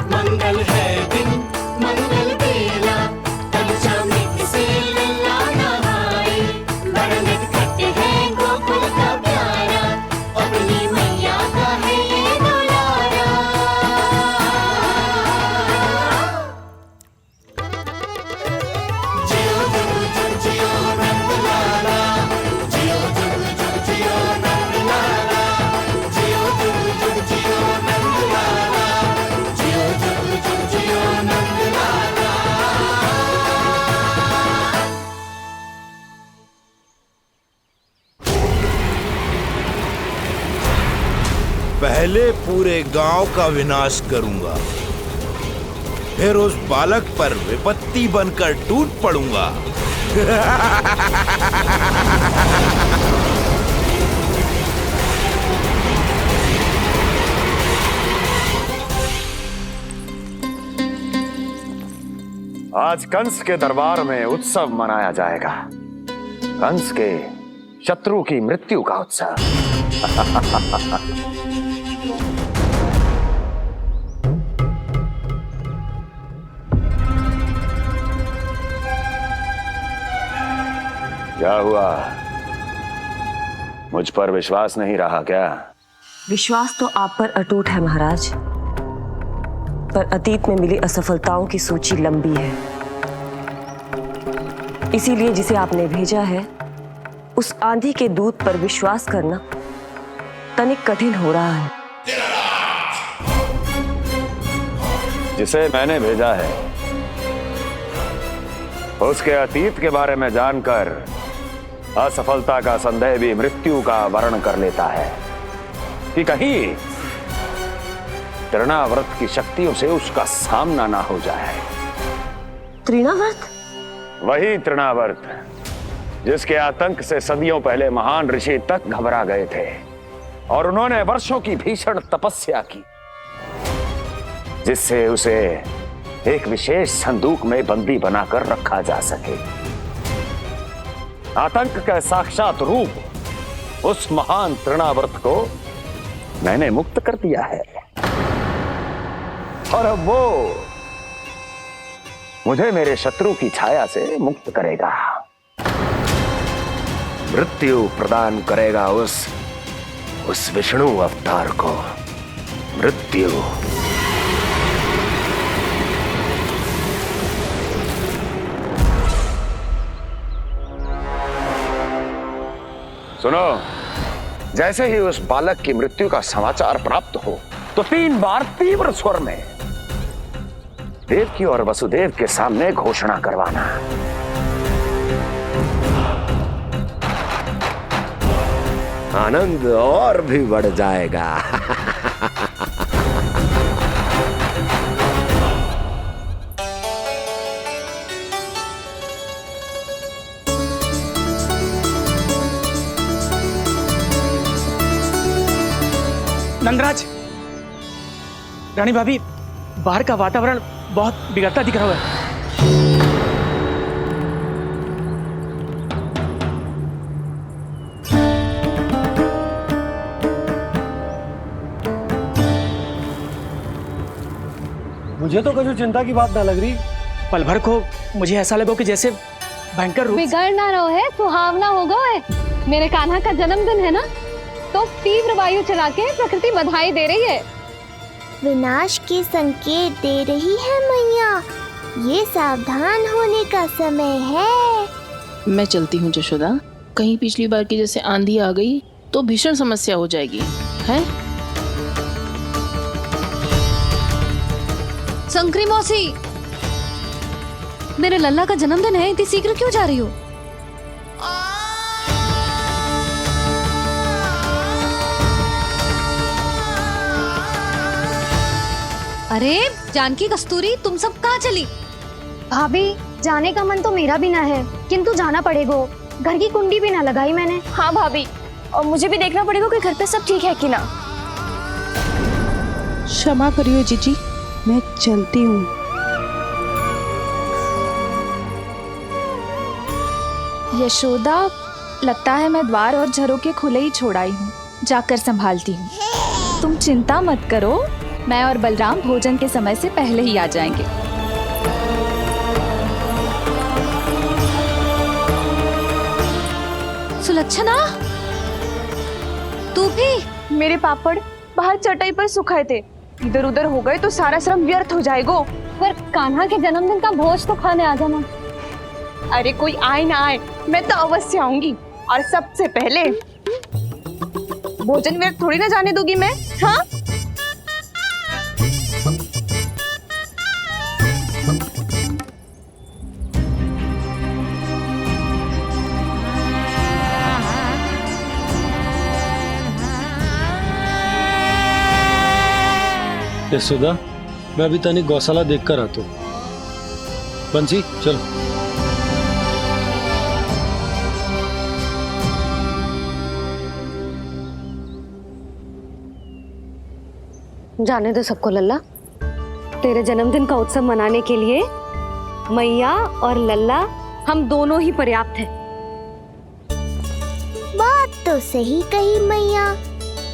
मंगल है दिन, मंगल बेला, पंचा में से लल्ला नहाए। बड़ा नटखट है गोकुल का प्यारा, अपनी मैया का है ये दुलारा। जियो जुग जुग जियो नंद लाला, जियो जुग जुग जियो नंद लाला, जियो जुग जुग जियो नंद लाला, जियो जुग जुग जियो नंद लाला। पहले पूरे गांव का विनाश करूंगा, फिर उस बालक पर विपत्ति बनकर टूट पड़ूंगा। आज कंस के दरबार में उत्सव मनाया जाएगा, कंस के शत्रु की मृत्यु का उत्सव। क्या हुआ, मुझ पर विश्वास नहीं रहा क्या? विश्वास तो आप पर अटूट है महाराज, पर अतीत में मिली असफलताओं की सूची लंबी है। इसीलिए जिसे आपने भेजा है उस आंधी के दूत पर विश्वास करना तनिक कठिन हो रहा है। जिसे मैंने भेजा है उसके अतीत के बारे में जानकर असफलता का संदेह भी मृत्यु का वर्ण कर लेता है कि कहीं तृणाव्रत की शक्तियों से उसका सामना ना हो जाए। तृणाव्रत? वही तृणाव्रत जिसके आतंक से सदियों पहले महान ऋषि तक घबरा गए थे और उन्होंने वर्षों की भीषण तपस्या की, जिससे उसे एक विशेष संदूक में बंदी बनाकर रखा जा सके। आतंक का साक्षात रूप उस महान तृणाव्रत को मैंने मुक्त कर दिया है और अब वो मुझे मेरे शत्रु की छाया से मुक्त करेगा, मृत्यु प्रदान करेगा उस विष्णु अवतार को मृत्यु। सुनो, जैसे ही उस बालक की मृत्यु का समाचार प्राप्त हो तो 3 बार तीव्र स्वर में देवकी और वसुदेव के सामने घोषणा करवाना। आनंद और भी बढ़ जाएगा। नंदराज, रानी भाभी, बाहर का वातावरण बहुत बिगड़ता दिख रहा है। मुझे तो कभी चिंता की बात ना लग रही। पल भर को मुझे ऐसा लगा कि जैसे भयंकर रूप बिगड़ ना रहो है, सुहावना होगा है। मेरे कान्हा का जन्मदिन है ना, तो तीव्र वायु चला के प्रकृति बधाई दे रही है। विनाश के संकेत दे रही है मैया, ये सावधान होने का समय है। मैं चलती हूँ जशोदा, कहीं पिछली बार की जैसे आंधी आ गई तो भीषण समस्या हो जाएगी, है? शंकरी मौसी, मेरे लल्ला का जन्मदिन है, इतनी शीघ्र क्यों जा रही हो? अरे जानकी, कस्तूरी, तुम सब कहाँ चली? भाभी, जाने का मन तो मेरा भी ना है, किंतु जाना पड़ेगा। घर की कुंडी भी ना लगाई मैंने। हाँ भाभी, और मुझे भी देखना पड़ेगा कि घर पे सब ठीक है कि ना। क्षमा करियो जीजी, मैं चलती हूँ। यशोदा, लगता है मैं द्वार और झरोखे खुले ही छोड़ आई हूँ, जाकर संभालती हूँ। तुम चिंता मत करो, मैं और बलराम भोजन के समय से पहले ही आ जाएंगे। सुलक्षणा, तू भी? मेरे पापड़ बाहर चटाई पर सुखाए थे, इधर उधर हो गए तो सारा श्रम व्यर्थ हो जाएगा। पर कान्हा के जन्मदिन का भोज तो खाने आ जाना। अरे कोई आए ना आए, मैं तो अवश्य आऊंगी, और सबसे पहले भोजन व्यर्थ थोड़ी ना जाने दूंगी मैं। हाँ, यशोदा, मैं अभी तनिक गौशाला देख कर आता हूँ। बंसी, चलो। जाने दो सबको लल्ला, तेरे जन्मदिन का उत्सव मनाने के लिए मैया और लल्ला हम दोनों ही पर्याप्त हैं। बात तो सही कही मैया,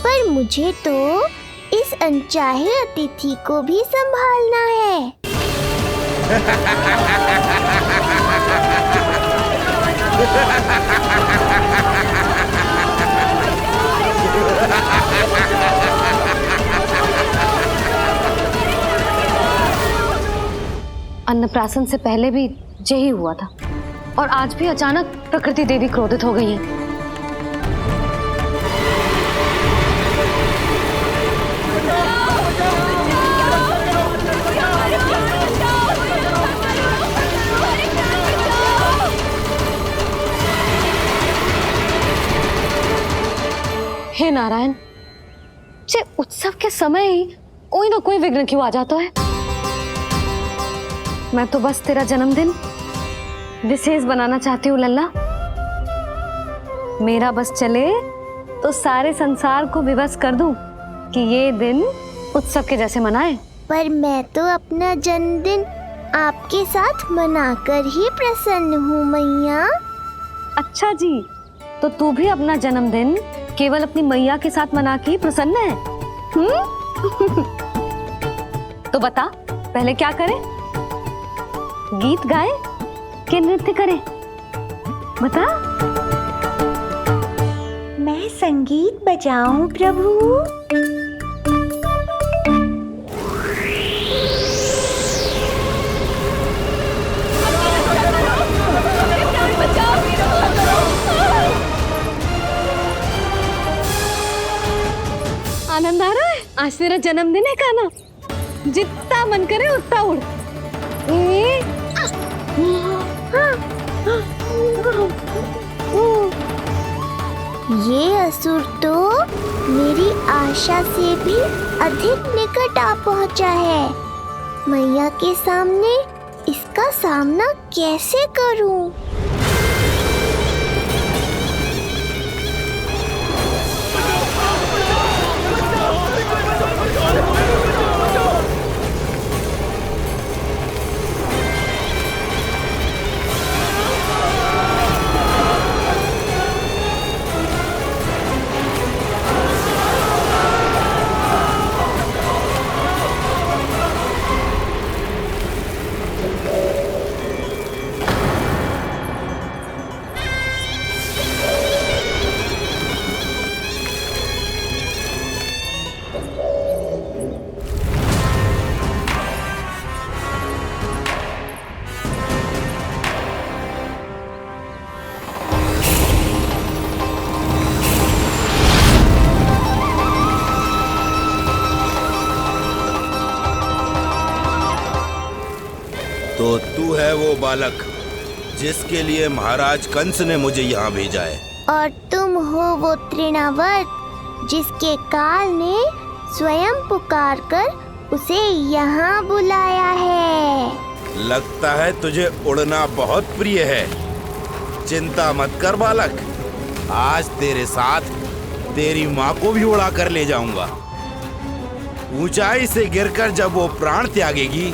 पर मुझे तो इस अनचाहे अतिथि को भी संभालना है। अन्नप्राशन से पहले भी यही हुआ था, और आज भी अचानक प्रकृति देवी क्रोधित हो गई है। हे नारायण, जे उत्सव के समय ही कोई ना कोई विघ्न क्यों आ जाता है? मैं तो बस तेरा जन्मदिन विशेष बनाना चाहती हूँ लल्ला। मेरा बस चले तो सारे संसार को विवश कर दूं कि ये दिन उत्सव के जैसे मनाए। पर मैं तो अपना जन्मदिन आपके साथ मनाकर ही प्रसन्न हूँ मैया। अच्छा जी, तो तू भी अपना जन्मदिन केवल अपनी मैया के साथ मना के ही प्रसन्न है? तो बता, पहले क्या करें? गीत गाए कि नृत्य करें? बता। मैं संगीत बजाऊं प्रभु? आनंद आ रहा है? आज तेरा जन्मदिन है कान्हा, जितना मन करे उतना उड़। ये असुर तो मेरी आशा से भी अधिक निकट आ पहुंचा है। मैया के सामने इसका सामना कैसे करूं? है वो बालक जिसके लिए महाराज कंस ने मुझे यहाँ भेजा है। और तुम हो वो तृणावर्त जिसके काल ने स्वयं पुकार कर उसे यहाँ बुलाया है। लगता है तुझे उड़ना बहुत प्रिय है। चिंता मत कर बालक, आज तेरे साथ तेरी माँ को भी उड़ा कर ले जाऊंगा। ऊंचाई से गिरकर जब वो प्राण त्यागेगी,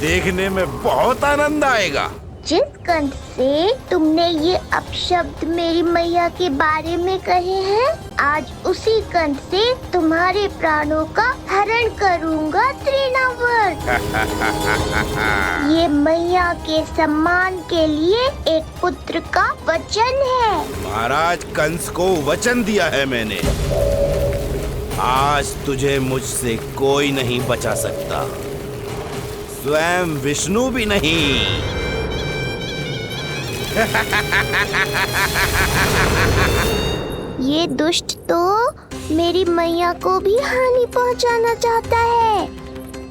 देखने में बहुत आनंद आएगा। जिस कंठ से तुमने ये अपशब्द मेरी मैया के बारे में कहे हैं, आज उसी कंठ से तुम्हारे प्राणों का हरण करूंगा तृणावर्त। ये मैया के सम्मान के लिए एक पुत्र का वचन है। महाराज कंस को वचन दिया है मैंने। आज तुझे मुझसे कोई नहीं बचा सकता, स्वयं विष्णु भी नहीं। ये दुष्ट तो मेरी मैया को भी हानि पहुंचाना चाहता है।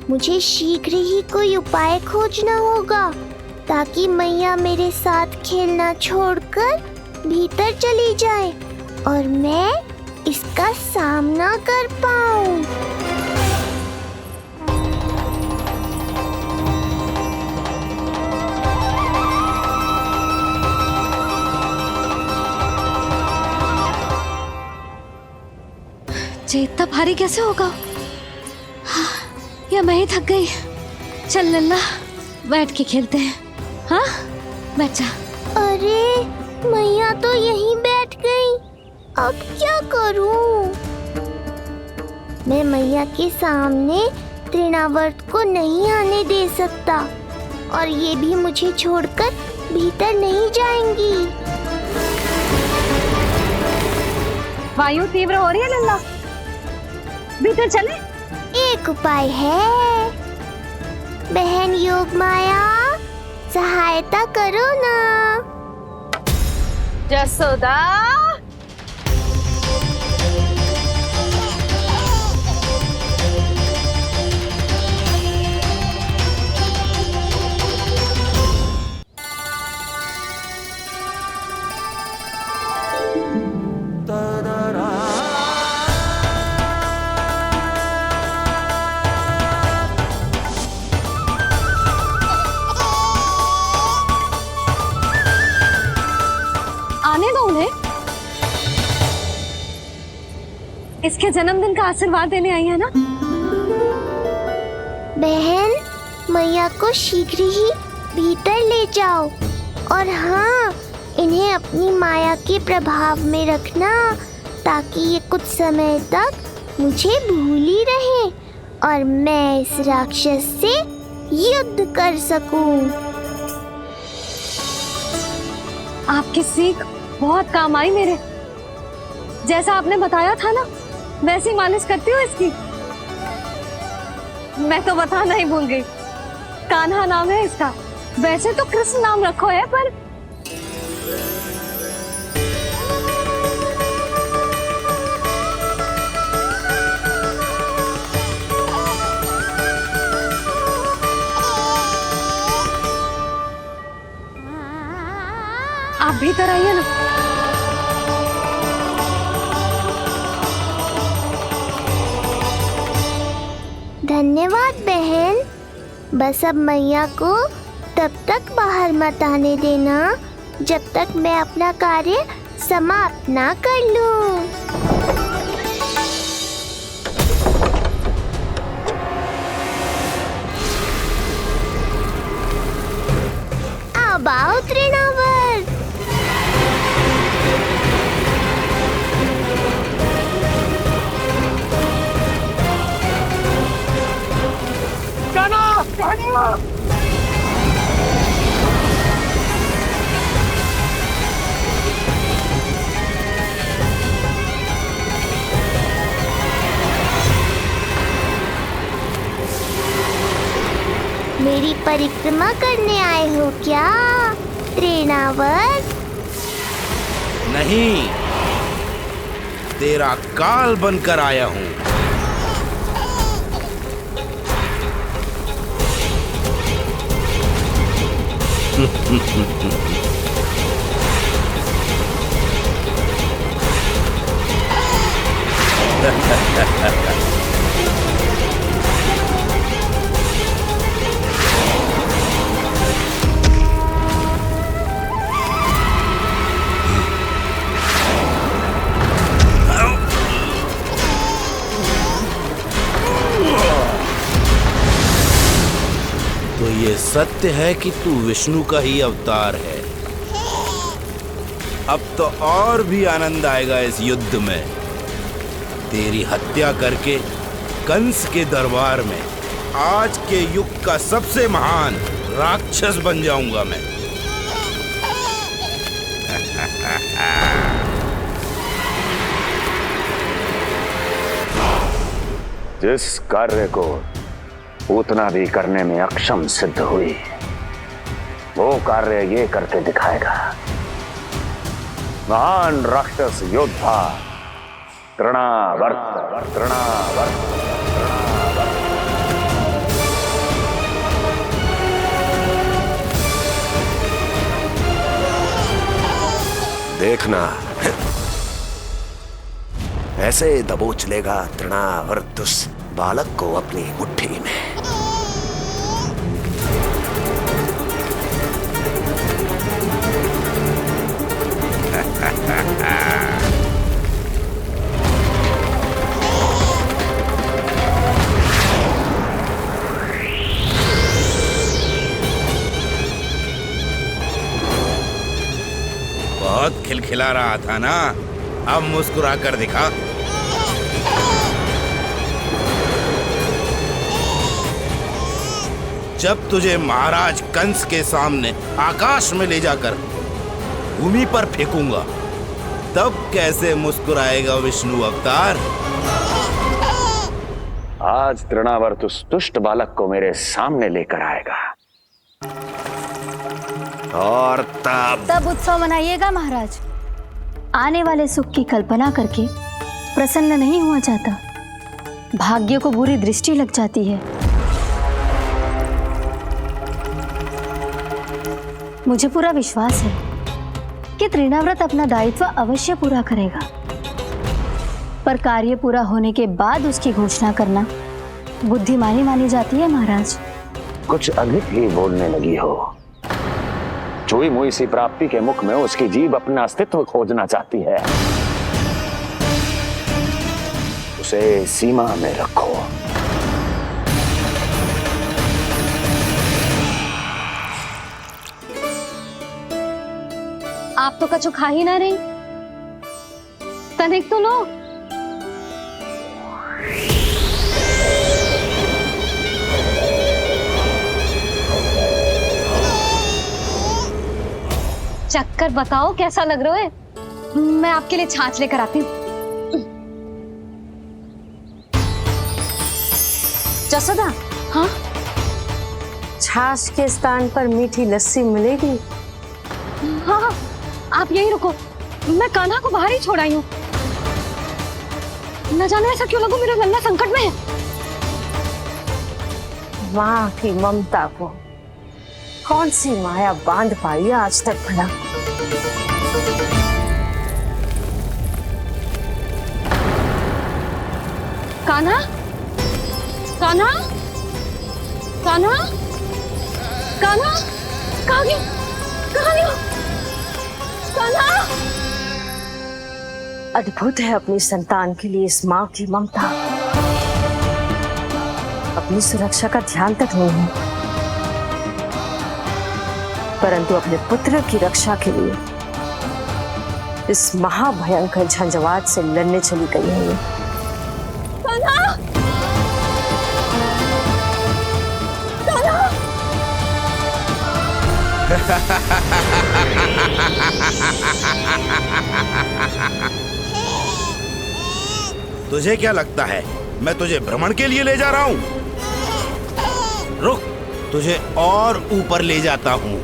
मुझे शीघ्र ही कोई उपाय खोजना होगा ताकि मैया मेरे साथ खेलना छोड़कर भीतर चली जाए और मैं इसका सामना कर पाऊं। ये इतना भारी कैसे होगा? हाँ, या मैं ही थक गई। चल लल्ला, बैठ के खेलते हैं। हाँ, बैठ जा। अरे मैया तो यहीं बैठ गई, अब क्या करूं? मैं मैया के सामने तृणावर्त को नहीं आने दे सकता और ये भी मुझे छोड़कर भीतर नहीं जाएंगी। वायु तीव्र हो रही है लल्ला, भीतर चले। एक उपाय है, बहन योग माया, सहायता करो ना। जसोदा, आने दो उन्हें। इसके जन्मदिन का आशीर्वाद देने आई है ना। बहन, मैया को शीघ्र ही भीतर ले जाओ और हाँ, इन्हें अपनी माया के प्रभाव में रखना ताकि ये कुछ समय तक मुझे भूली रहे और मैं इस राक्षस से युद्ध कर सकूं। आपकी सीख बहुत काम आई मेरे। जैसा आपने बताया था ना, वैसी मालिश करती हूँ इसकी। मैं तो बताना ही भूल गई, कान्हा नाम है इसका। वैसे तो कृष्ण नाम रखो है, पर आप भीतर आइए ना। धन्यवाद बहन। बस अब मैया को तब तक बाहर मत आने देना जब तक मैं अपना कार्य समाप्त ना कर लूं। अब आओ तृणावर्त। मेरी परिक्रमा करने आए हो क्या तृणावर्त? नहीं, तेरा काल बनकर आया हूँ। तो ये सत्य है कि तू विष्णु का ही अवतार है। अब तो और भी आनंद आएगा इस युद्ध में। तेरी हत्या करके कंस के दरबार में आज के युग का सबसे महान राक्षस बन जाऊंगा मैं। जिस कार्य को उतना भी करने में अक्षम सिद्ध हुई, वो कार्य ये करके दिखाएगा। महान राक्षस योद्धा तृणावर्त। देखना, ऐसे दबोच लेगा तृणावर्त उस बालक को अपनी मुट्ठी में। बहुत खिलखिला रहा था ना, अब मुस्कुरा कर दिखा। जब तुझे महाराज कंस के सामने आकाश में ले जाकर भूमि पर फेंकूंगा, तब कैसे मुस्कुराएगा विष्णु अवतार? आज तृणावर्त उस दुष्ट बालक को मेरे सामने लेकर आएगा और तब उत्सव मनाइएगा महाराज। आने वाले सुख की कल्पना करके प्रसन्न नहीं हुआ जाता, भाग्य को बुरी दृष्टि लग जाती है। मुझे पूरा विश्वास है कि तृणाव्रत अपना दायित्व अवश्य पूरा करेगा, पर कार्य पूरा होने के बाद उसकी घोषणा करना बुद्धिमानी मानी जाती है महाराज। कुछ अधिक ही बोलने लगी हो। चुई मुई सी प्राप्ति के मुख में उसकी जीभ अपना अस्तित्व खोजना चाहती है। उसे सीमा में रखो। आप तो कछु खा ही ना रही, तनिक तो लो। चक्कर बताओ कैसा लग रहा है? मैं आपके लिए छाछ लेकर आती हूँ। जसोदा, हाँ? छाछ के स्थान पर मीठी लस्सी मिलेगी। हाँ, आप यही रुको, मैं कान्हा को बाहर ही छोड़ आई हूँ। न जाने ऐसा क्यों लगो मेरा लल्ला संकट में है। माँ की ममता को कौन सी माया बांध पाई है आज तक भला? कान्हा, कान्हा, कान्हा, कान्हा, कहाँ गया? कहाँ गया? कान्हा! अद्भुत है अपनी संतान के लिए इस माँ की ममता। अपनी सुरक्षा का ध्यान तक नहीं है, परंतु अपने पुत्र की रक्षा के लिए इस महाभयंकर झंझावात से लड़ने चली गई है ये। कान्हा! कान्हा! तुझे क्या लगता है मैं तुझे भ्रमण के लिए ले जा रहा हूँ? रुक, तुझे और ऊपर ले जाता हूँ,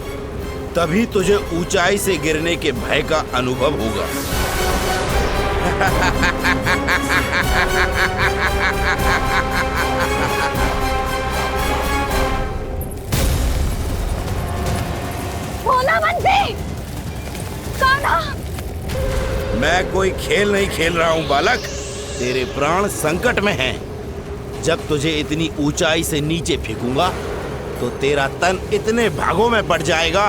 तभी तुझे ऊंचाई से गिरने के भय का अनुभव होगा। भोला बंसी, कान्हा। मैं कोई खेल नहीं खेल रहा हूँ बालक। तेरे प्राण संकट में हैं। जब तुझे इतनी ऊंचाई से नीचे फेंकूंगा तो तेरा तन इतने भागों में बढ़ जाएगा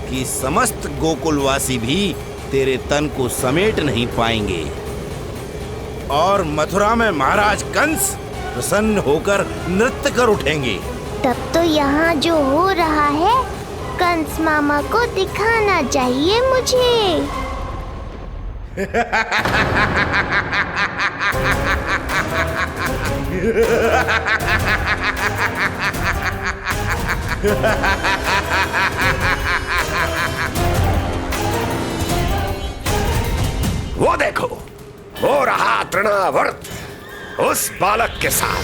कि समस्त गोकुलवासी भी तेरे तन को समेट नहीं पाएंगे। और मथुरा में महाराज कंस प्रसन्न होकर नृत्य कर उठेंगे। तब तो यहाँ जो हो रहा है कंस मामा को दिखाना चाहिए मुझे। वो देखो, हो रहा तृणावर्त उस बालक के साथ।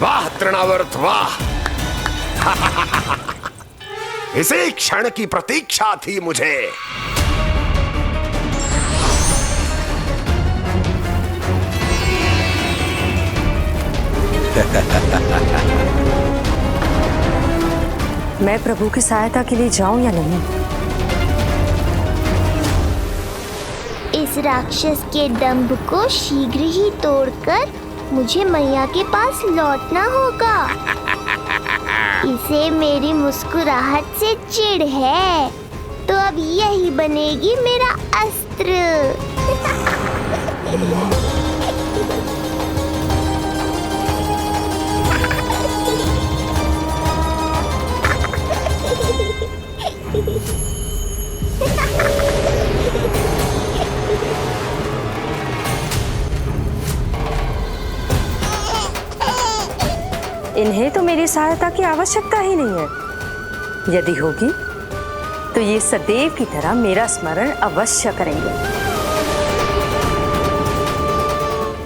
वाह तृणावर्त वाह। इसी क्षण की प्रतीक्षा थी मुझे। मैं प्रभु की सहायता के लिए जाऊं या नहीं? इस राक्षस के दंभ को शीघ्र ही तोड़कर मुझे मैया के पास लौटना होगा। इसे मेरी मुस्कुराहट से चिढ़ है, तो अब यही बनेगी मेरा अस्त्र। इन्हें तो मेरी सहायता की आवश्यकता ही नहीं है। यदि होगी तो ये सदैव की तरह मेरा स्मरण अवश्य करेंगे।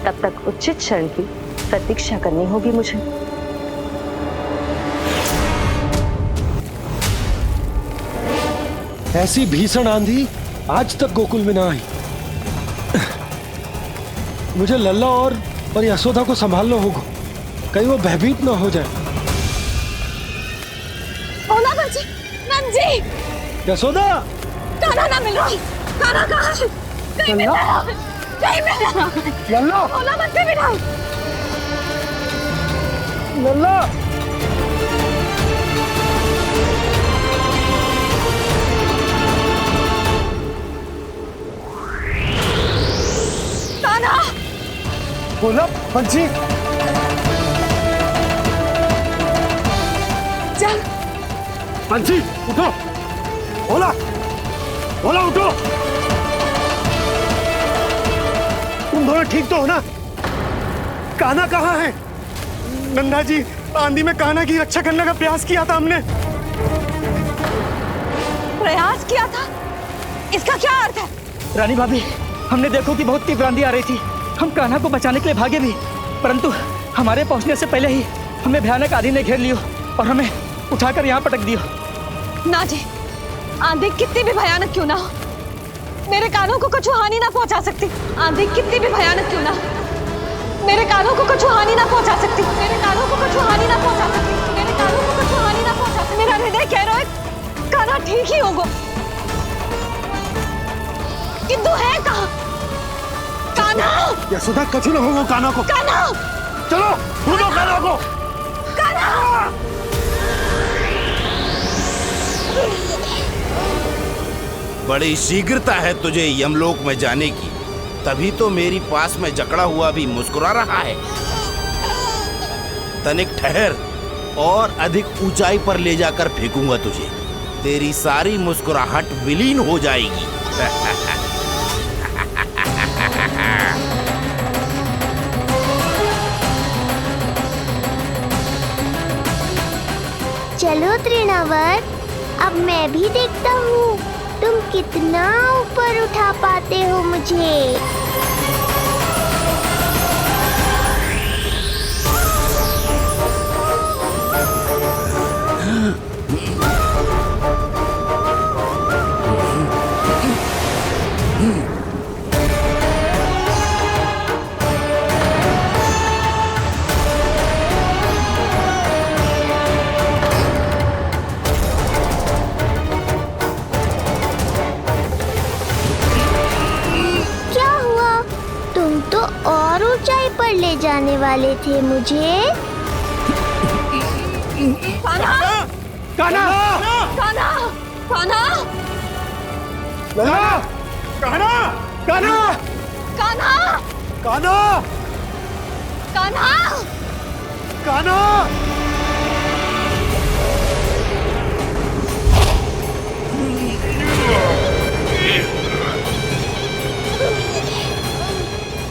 तब तक उचित क्षण की प्रतीक्षा करनी होगी मुझे। ऐसी भीषण आंधी आज तक गोकुल में ना आई। मुझे लल्ला और यशोदा को संभालना होगा, कहीं वो भयभीत ना हो जाए। भोला बंसी, नंजी, यशोदा, कान्हा ना मिल रहा। कान्हा कहाँ है? कहीं मिल रहा है, कहीं मिल रहा है। लल्ला, भोला बंसी मिला। लल्ला, कान्हा, भोला बंसी, चल बंसी उठो। भोला, भोला उठो। तुम दोनों ठीक तो हो ना? कान्हा कहाँ है? नंदा जी, आंधी में कान्हा की रक्षा करने का प्रयास किया था हमने। प्रयास किया था? इसका क्या अर्थ है? रानी भाभी, हमने देखो कि बहुत तीव्र आंधी आ रही थी। हम कान्हा को बचाने के लिए भागे भी, परंतु हमारे पहुंचने से पहले ही हमें भयानक आंधी ने घेर लियो और हमें उठाकर यहाँ पटक दियो। ना जी, आंधी कितनी भी भयानक क्यों ना हो, मेरे कानों को कुछ हानि ना पहुंचा सकती। आंधी कितनी भी भयानक क्यों ना हो, मेरे कानों को कुछ हानि ना पहुंचा सकती। मेरे कानों को कुछ हानि ना पहुंचा सकती। मेरे कानों को कुछ हानि ना पहुंचा सकती। मेरा हृदय कह रहा है कान्हा ठीक ही होगा, किंतु है कहाँ? कान्हा! यशोदा, कछु ना होगा कान्हा को। कान्हा! चलो ढूंढो कान्हा को। कान्हा! बड़ी शीघ्रता है तुझे यमलोक में जाने की, तभी तो मेरी पास में जकड़ा हुआ भी मुस्कुरा रहा है। तनिक ठहर और अधिक ऊंचाई पर ले जाकर फेंकूंगा तुझे। तेरी सारी मुस्कुराहट विलीन हो जाएगी। चलो तृणावर्त, अब मैं भी देखता हूँ तुम कितना ऊपर उठा पाते हो मुझे। वाले थे मुझे? कान्हा! कान्हा! कान्हा! कान्हा! कान्हा! कान्हा! कान्हा! कान्हा! कान्हा! कान्हा! कान्हा!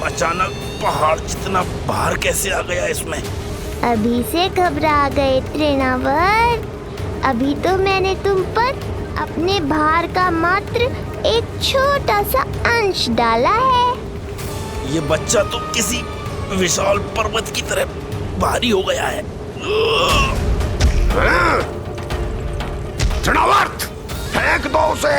अचानक पहाड़ जितना भार कैसे आ गया इसमें? अभी से घबरा गए तृणावर्त। अभी तो मैंने तुम पर अपने भार का मात्र एक छोटा सा अंश डाला है। ये बच्चा तो किसी विशाल पर्वत की तरह भारी हो गया है। तृणावर्त, फेंक दो उसे।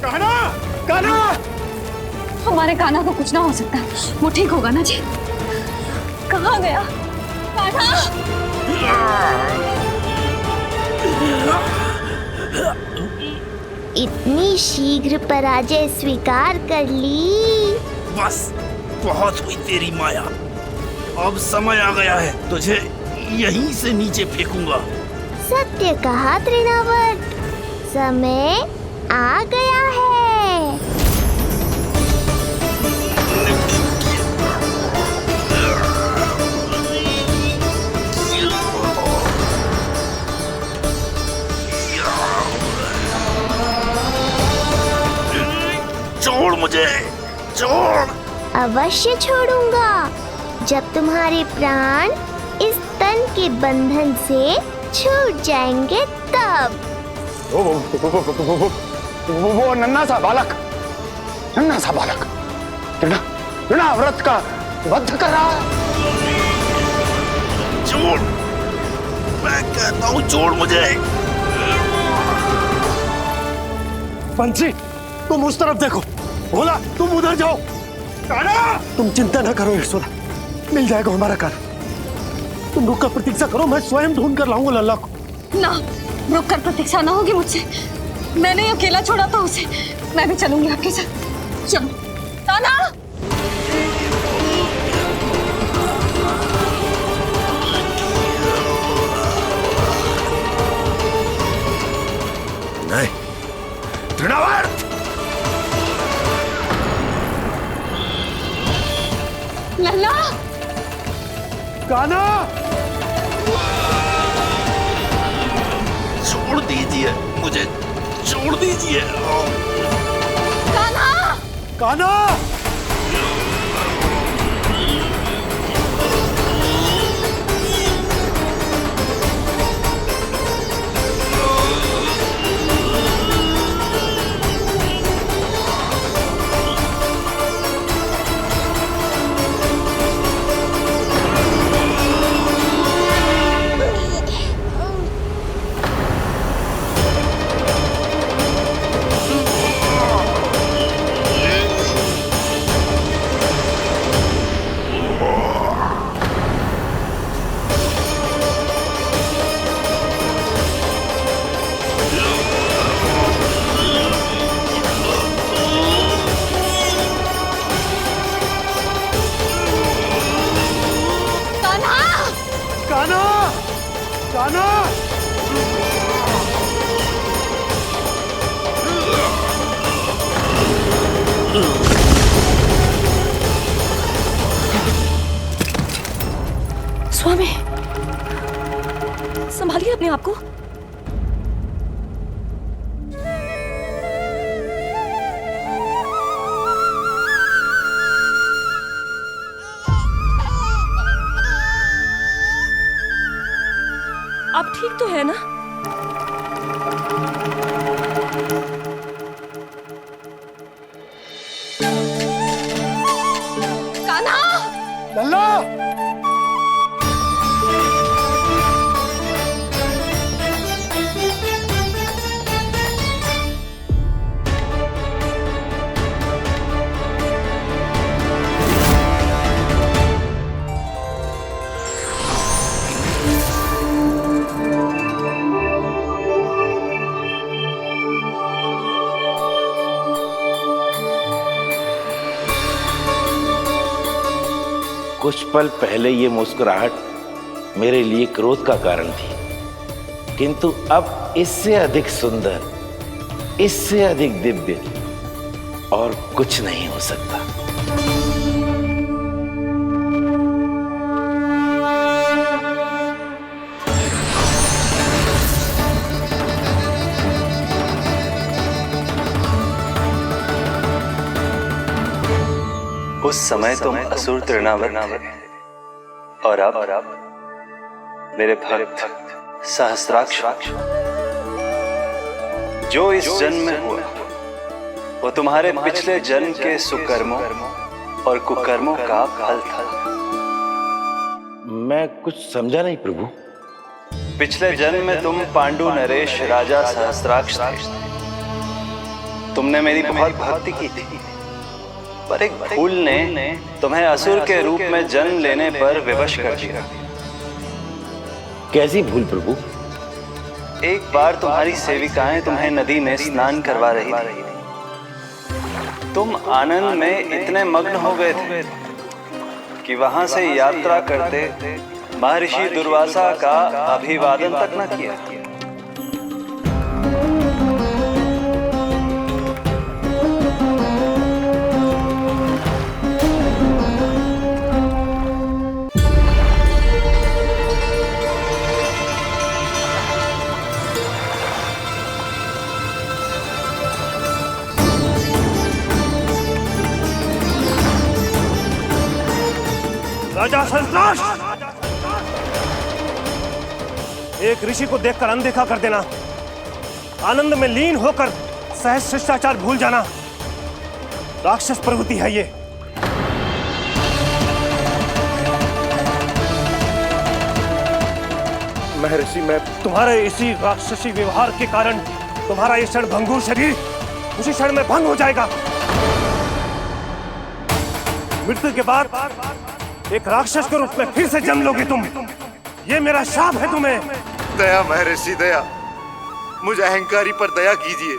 कान्हा! कान्हा! हमारे कान्हा को कुछ ना हो सकता, वो ठीक होगा ना जी? कहाँ गया कान्हा? इतनी शीघ्र पराजय स्वीकार कर ली। बस बहुत हुई तेरी माया। अब समय आ गया है, तुझे यहीं से नीचे फेंकूंगा। सत्य कहा तृणावर्त, समय आ गया है। छोड़ मुझे, छोड़। अवश्य छोड़ूंगा, जब तुम्हारे प्राण इस तन के बंधन से छूट जाएंगे तब। वो नन्हा सा बालक तृणावर्त का वध कर रहा है। छोड़, मैं कहता हूँ छोड़ मुझे। पंछी, तुम उस तरफ देखो। भोला, तुम उधर जाओ। कान्हा! तुम चिंता न करो यशोदा, मिल जाएगा हमारा कान्हा। तुम रुक कर प्रतीक्षा करो, मैं स्वयं ढूंढ कर लाऊंगा लल्ला को। ना, रुक कर प्रतीक्षा ना होगी मुझसे। मैंने अकेला छोड़ा था उसे, मैं भी चलूंगी आपके साथ। चलो कान्हा! नहीं, तृणावर्त! लल्ला! कान्हा! छोड़ दीजिए मुझे, छोड़ दीजिए। कान्हा! कान्हा! स्वामी, संभालिए अपने आप को। आप ठीक तो है ना? कान्हा! लल्ला! कुछ पल पहले ये मुस्कुराहट मेरे लिए क्रोध का कारण थी, किंतु अब इससे अधिक सुंदर, इससे अधिक दिव्य और कुछ नहीं हो सकता। उस समय तुम असुर तृणावर्त थे और अब मेरे भक्त सहस्राक्ष। जो इस जन्म में हुआ वो तुम्हारे पिछले जन्म के सुकर्मों और कुकर्मों का फल था। मैं कुछ समझा नहीं प्रभु। पिछले जन्म में तुम पांडु नरेश राजा सहस्राक्ष थे। तुमने मेरी बहुत भक्ति की थी, पर एक भूल ने तुम्हें असुर के रूप में जन्म लेने पर विवश कर दिया। कैसी भूल प्रभु? एक बार तुम्हारी सेविकाएं तुम्हें नदी में स्नान करवा रही थी। तुम आनंद में इतने मग्न हो गए थे कि वहां से यात्रा करते महर्षि दुर्वासा का अभिवादन तक न किया। राजा सहस्राक्ष, एक ऋषि को देखकर अनदेखा कर देना, आनंद में लीन होकर सहज शिष्टाचार भूल जाना, राक्षस प्रवृत्ति है ये। महर्षि, मैं तुम्हारे इसी राक्षसी व्यवहार के कारण तुम्हारा ये क्षणभंगुर शरीर उसी क्षण में भंग हो जाएगा। मृत्यु के बाद एक राक्षस के रूप में फिर से जन्म लोगे तुम। ये मेरा शाप है तुम्हें। दया महर्षि, दया। मुझ अहंकारी पर दया कीजिए,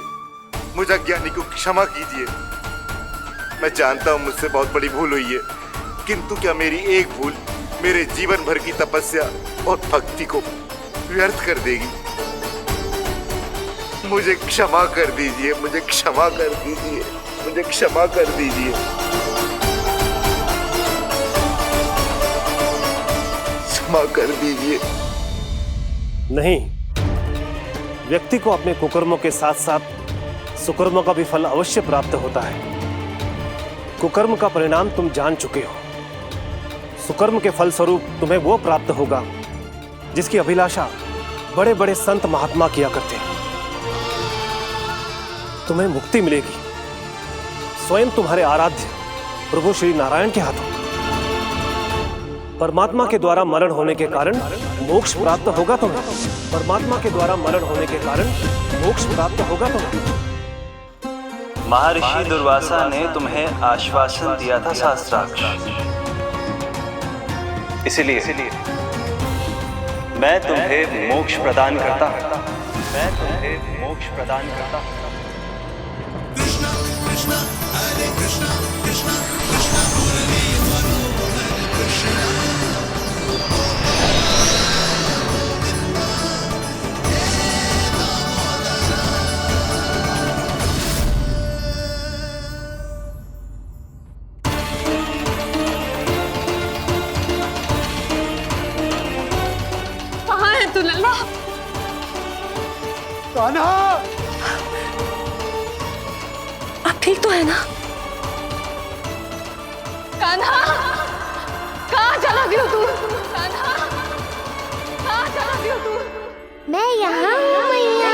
मुझ अज्ञानी को क्षमा कीजिए। मैं जानता हूं मुझसे बहुत बड़ी भूल हुई है, किंतु क्या मेरी एक भूल मेरे जीवन भर की तपस्या और भक्ति को व्यर्थ कर देगी? मुझे क्षमा कर दीजिए, मुझे क्षमा कर दीजिए, मुझे क्षमा कर दीजिए। क्षमा कर दीजिए। नहीं, व्यक्ति को अपने कुकर्मों के साथ साथ सुकर्मों का भी फल अवश्य प्राप्त होता है। कुकर्म का परिणाम तुम जान चुके हो। सुकर्म के फल स्वरूप तुम्हें वो प्राप्त होगा जिसकी अभिलाषा बड़े बड़े संत महात्मा किया करते हैं। तुम्हें मुक्ति मिलेगी स्वयं तुम्हारे आराध्य प्रभु श्री नारायण के हाथों। परमात्मा के द्वारा मरण होने के कारण मोक्ष प्राप्त होगा तुम्हें। परमात्मा के द्वारा मरण होने के कारण मोक्ष प्राप्त होगा तुम्हें। महर्षि दुर्वासा ने तुम्हें आश्वासन दिया था सहस्राक्ष, इसलिए मैं तुम्हें मोक्ष प्रदान करता हूं। मैं तुम्हें मोक्ष प्रदान करता हूं। कृष्ण कृष्ण हरे कृष्ण कृष्ण कृष्ण मुरली मनोहर कृष्ण। कहाँ है तू लल्ला? कान्हा, आप ठीक तो है ना? कान्हा, कहाँ चला गया तू? कान्हा, कहाँ चला गया तू? मैं यहाँ हूँ मैया।